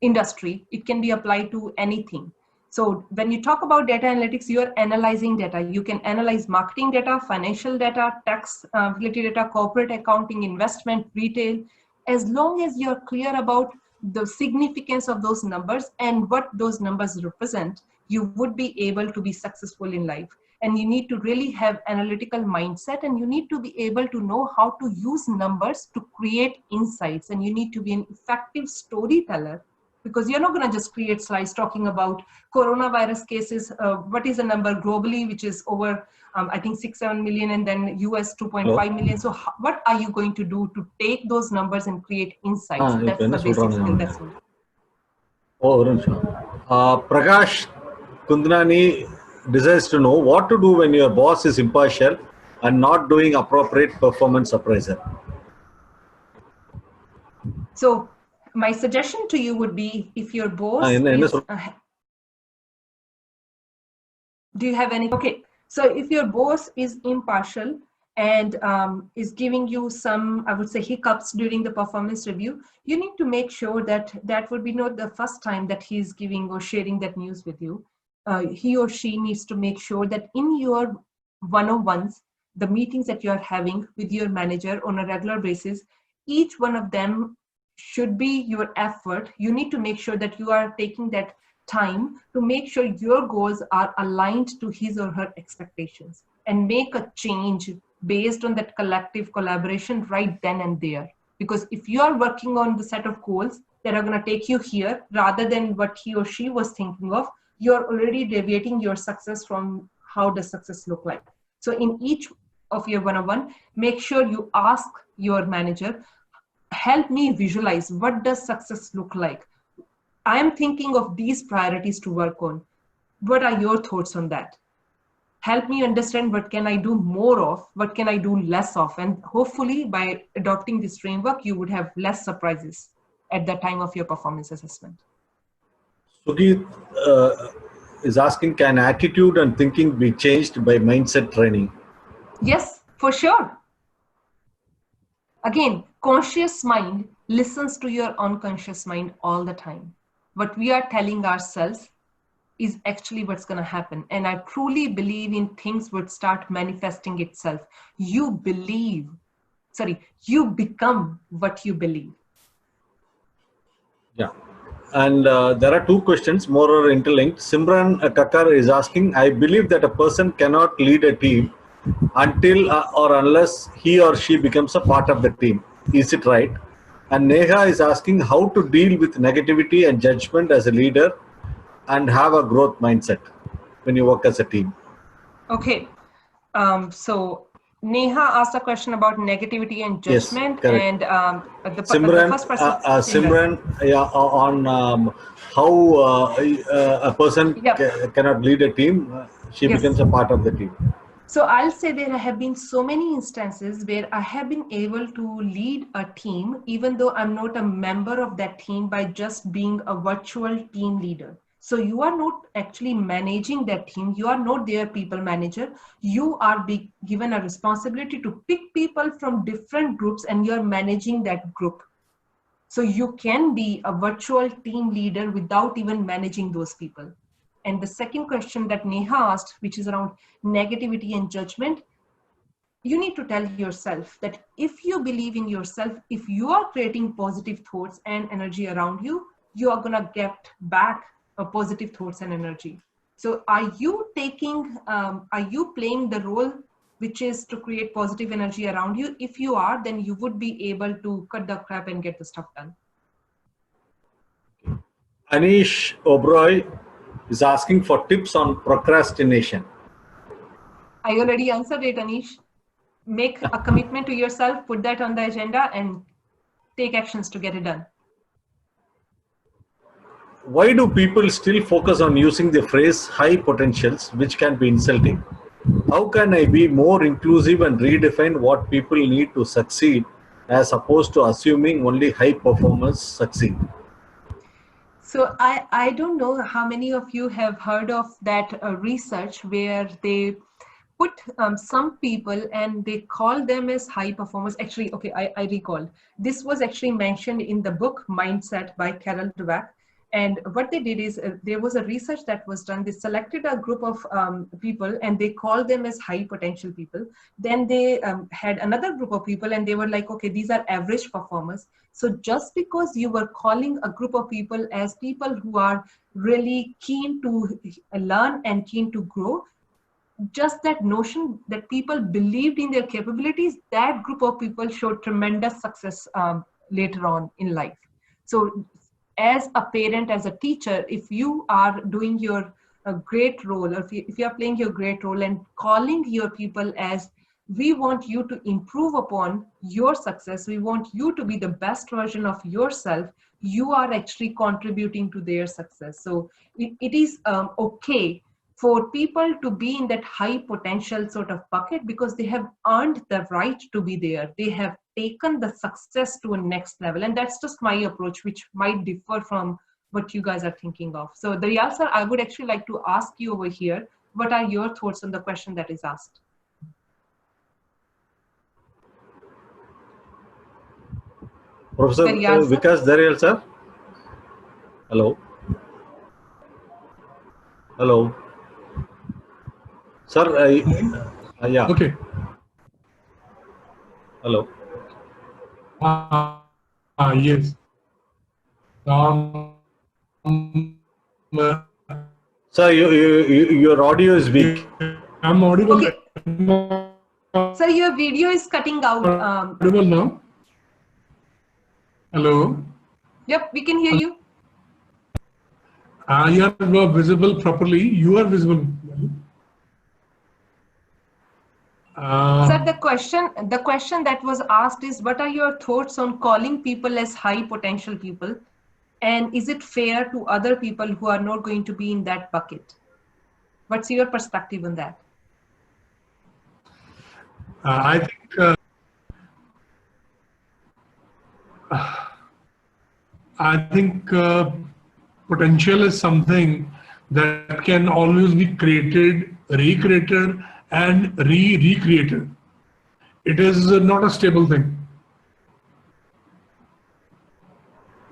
C: industry. It can be applied to anything. So when you talk about data analytics, you are analyzing data. You can analyze marketing data, financial data, tax related data, corporate accounting, investment, retail. As long as you're clear about the significance of those numbers and what those numbers represent, you would be able to be successful in life. And you need to really have analytical mindset, and you need to be able to know how to use numbers to create insights, and you need to be an effective storyteller, because you're not going to just create slides talking about coronavirus cases. What is the number globally, which is over, I think 6-7 million, and then US 2.5 million. So what are you going to do to take those numbers and create insights? That's the basic skill. That's all.
A: Oh, Prakash Kundnani desires to know what to do when your boss is impartial and not doing appropriate performance appraisal.
C: So my suggestion to you would be, if your boss is, do you have any? Okay, so if your boss is impartial and is giving you some, I would say, hiccups during the performance review, you need to make sure that that would be not the first time that he's giving or sharing that news with you. He or she needs to make sure that in your one-on-ones, the meetings that you're having with your manager on a regular basis, each one of them should be your effort. You need to make sure that you are taking that time to make sure your goals are aligned to his or her expectations, and make a change based on that collective collaboration right then and there. Because if you are working on the set of goals that are going to take you here rather than what he or she was thinking of, you're already deviating your success from how does success look like. So in each of your one-on-one, make sure you ask your manager, help me visualize what does success look like. I am thinking of these priorities to work on. What are your thoughts on that? Help me understand what can I do more of, what can I do less of, and hopefully by adopting this framework, you would have less surprises at the time of your performance assessment.
A: Sugit is asking, can attitude and thinking be changed by mindset training?
C: Yes, for sure. Again, conscious mind listens to your unconscious mind all the time. What we are telling ourselves is actually what's going to happen. And I truly believe in things would start manifesting itself. You become what you believe.
A: Yeah. And there are two questions, more or interlinked. Simran Kakar is asking, I believe that a person cannot lead a team until or unless he or she becomes a part of the team. Is it right? And Neha is asking how to deal with negativity and judgment as a leader and have a growth mindset when you work as a team.
C: Okay. So Neha asked a question about negativity and judgment.
A: Yes,
C: and the first person,
A: Simran, on how a person cannot lead a team, she becomes a part of the team.
C: So I'll say there have been so many instances where I have been able to lead a team, even though I'm not a member of that team, by just being a virtual team leader. So you are not actually managing that team. You are not their people manager. You are given a responsibility to pick people from different groups, and you're managing that group. So you can be a virtual team leader without even managing those people. And the second question that Neha asked, which is around negativity and judgment, you need to tell yourself that if you believe in yourself, if you are creating positive thoughts and energy around you, you are going to get back positive thoughts and energy. So are you playing the role which is to create positive energy around you? If you are, then you would be able to cut the crap and get the stuff done.
A: Anish Oberoi is asking for tips on procrastination.
C: I already answered it, Anish. Make a commitment to yourself, put that on the agenda, and take actions to get it done.
A: Why do people still focus on using the phrase high potentials, which can be insulting? How can I be more inclusive and redefine what people need to succeed, as opposed to assuming only high performers succeed?
C: So I don't know how many of you have heard of that research where they put some people and they call them as high performers. Actually, okay, I recall. This was actually mentioned in the book Mindset by Carol Dweck. And what they did is there was a research that was done. They selected a group of people and they called them as high potential people. Then they had another group of people and they were like, okay, these are average performers. So just because you were calling a group of people as people who are really keen to learn and keen to grow, just that notion that people believed in their capabilities, that group of people showed tremendous success later on in life. So as a parent, as a teacher, if you are doing your great role, or if you are playing your great role and calling your people as, we want you to improve upon your success, we want you to be the best version of yourself, you are actually contributing to their success. So it is okay for people to be in that high potential sort of bucket because they have earned the right to be there. They have taken the success to a next level. And that's just my approach, which might differ from what you guys are thinking of. So Daryal sir, I would actually like to ask you over here, what are your thoughts on the question that is asked?
A: Professor
C: Daryal sir?
A: Vikas Daryal sir. Hello. Hello. Sir, yeah.
B: Okay.
A: Hello.
B: Yes.
A: Sir, your audio is weak.
B: I'm audible.
C: Okay. Sir, your video is cutting out.
B: Audible now? Hello?
C: Yep, we can hear you.
B: You are visible properly. You are visible.
C: Sir, the question that was asked is, what are your thoughts on calling people as high potential people? And is it fair to other people who are not going to be in that bucket? What's your perspective on that?
B: I think potential is something that can always be created, recreated, and recreated. It is not a stable thing.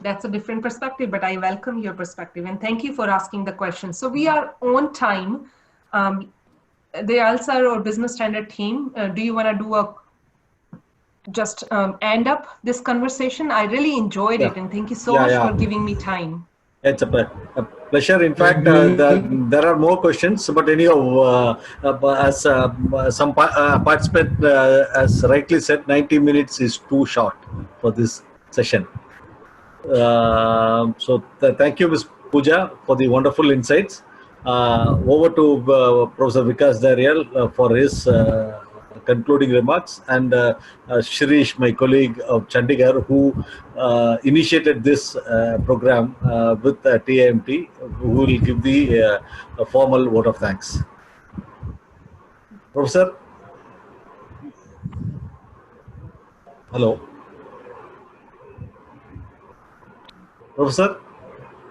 C: That's a different perspective, but I welcome your perspective and thank you for asking the question. So we are on time. The ALSA or Business Standard team, do you want to do a just end up this conversation? I really enjoyed it and thank you so much for giving me time.
A: It's a pleasure. In fact, there are more questions, but anyhow, as some participant has rightly said, 90 minutes is too short for this session. So thank you, Ms. Pooja, for the wonderful insights. Over to Professor Vikas Daryal for his concluding remarks, and Shirish, my colleague of Chandigarh, who initiated this program with TAMT, who will give the formal vote of thanks. Professor? Hello? Professor?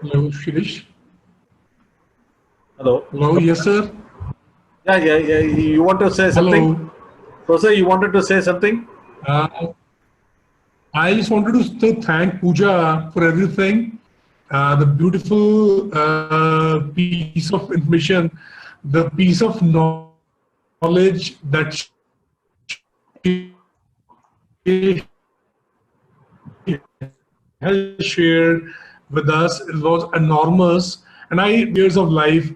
B: Hello, Shirish.
A: Hello?
B: Hello, yes, sir.
A: Yeah. You want to say something?
B: Hello.
A: Professor, you wanted to say something?
B: I just wanted to thank Pooja for everything. The beautiful piece of information, the piece of knowledge that she has shared with us was enormous. And years of life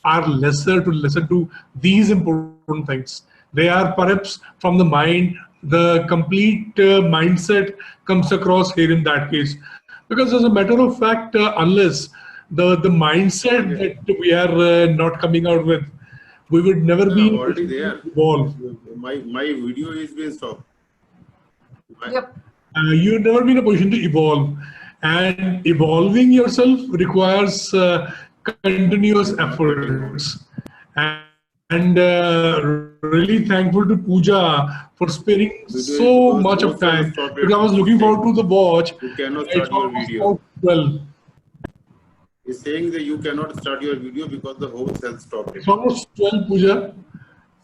B: are lesser to listen to these important things. They are perhaps from the mind, the complete mindset comes across here in that case. Because as a matter of fact, unless the mindset that we are not coming out with, we would never be
D: already there.
B: Evolve.
D: My video is being stopped.
C: Yep.
B: You've never been in a position to evolve, and evolving yourself requires continuous efforts. And really thankful to Pooja for sparing so much of time, because I was looking forward to the watch.
D: You cannot start your video.
B: Well,
D: He's saying that you cannot start your video because the host has stopped it.
B: it's almost 12, Pooja.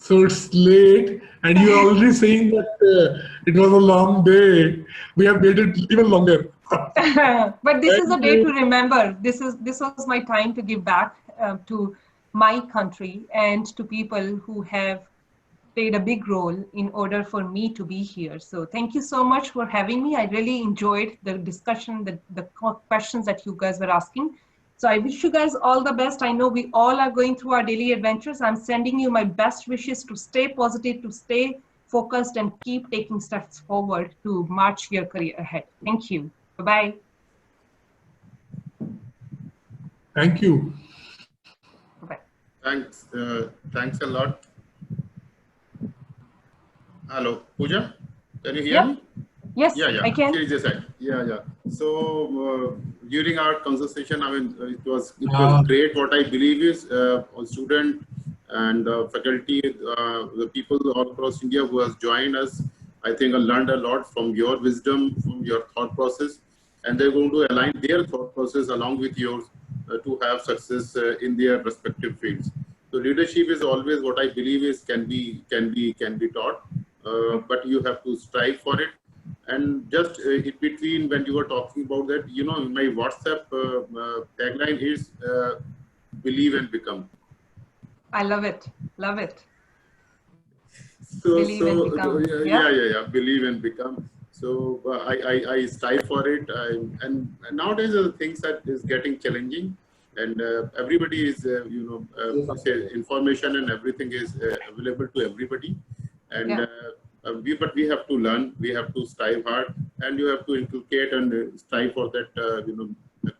B: So it's late, and you're already saying that it was a long day. We have made it even longer.
C: But this is a
B: Thank
C: day to
B: you.
C: remember. This was my time to give back to my country and to people who have played a big role in order for me to be here. So thank you so much for having me. I really enjoyed the discussion, the questions that you guys were asking. So I wish you guys all the best. I know we all are going through our daily adventures. I'm sending you my best wishes to stay positive, to stay focused, and keep taking steps forward to march your career ahead. Thank you. Bye-bye.
B: Thank you.
C: Bye-bye.
D: Thanks a lot. Hello, Pooja, can you hear
C: Yep.
D: me?
C: Yes,
D: Yeah,
C: I can.
D: Here is a sec. Yeah. So during our conversation, I mean, it was great. What I believe is a student and faculty, the people all across India who has joined us, I think I learned a lot from your wisdom, from your thought process, and they're going to align their thought process along with yours to have success in their respective fields. So leadership is always what I believe is can be taught, but you have to strive for it. And just in between, when you were talking about that, you know, my WhatsApp tagline is believe and become.
C: I love it. Love it.
D: So,
C: Believe and become.
D: yeah, believe and become. So I strive for it. And nowadays the things that is getting challenging, and everybody is, say information and everything is available to everybody. And but we have to learn, we have to strive hard, and you have to inculcate and strive for that, the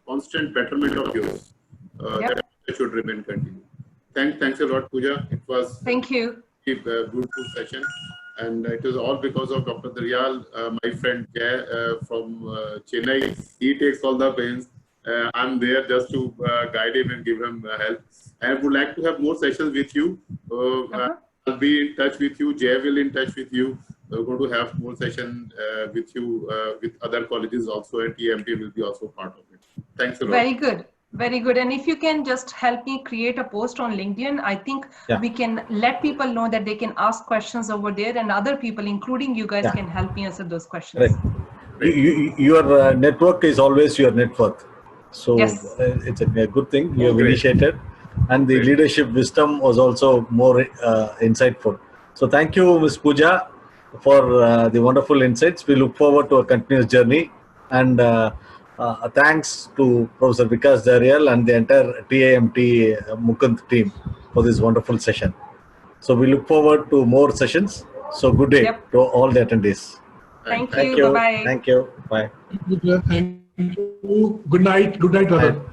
D: constant betterment of yours. That should remain continued. Thanks a lot, Pooja. It was
C: Thank you.
D: a beautiful session, and it was all because of Dr. Daryal, my friend Jay from Chennai. He takes all the pains. I'm there just to guide him and give him help. I would like to have more sessions with you. I'll be in touch with you. Jay will in touch with you. We're going to have more session with you with other colleges also, and TMT will be also part of it. Thanks a lot.
C: Very good. Very good. And if you can just help me create a post on LinkedIn, I think we can let people know that they can ask questions over there, and other people, including you guys, can help me answer those questions.
A: Right. Your network is always your net worth. So it's a good thing you have initiated. And the leadership wisdom was also more insightful. So thank you, Ms. Pooja, for the wonderful insights. We look forward to a continuous journey. And thanks to Professor Vikas Daryal and the entire TAMT Mukund team for this wonderful session. So we look forward to more sessions. So good day to all the attendees.
C: Thank you. Bye-bye.
A: Thank you. Bye.
B: Thank you. Good night. Good night, brother.
A: Bye.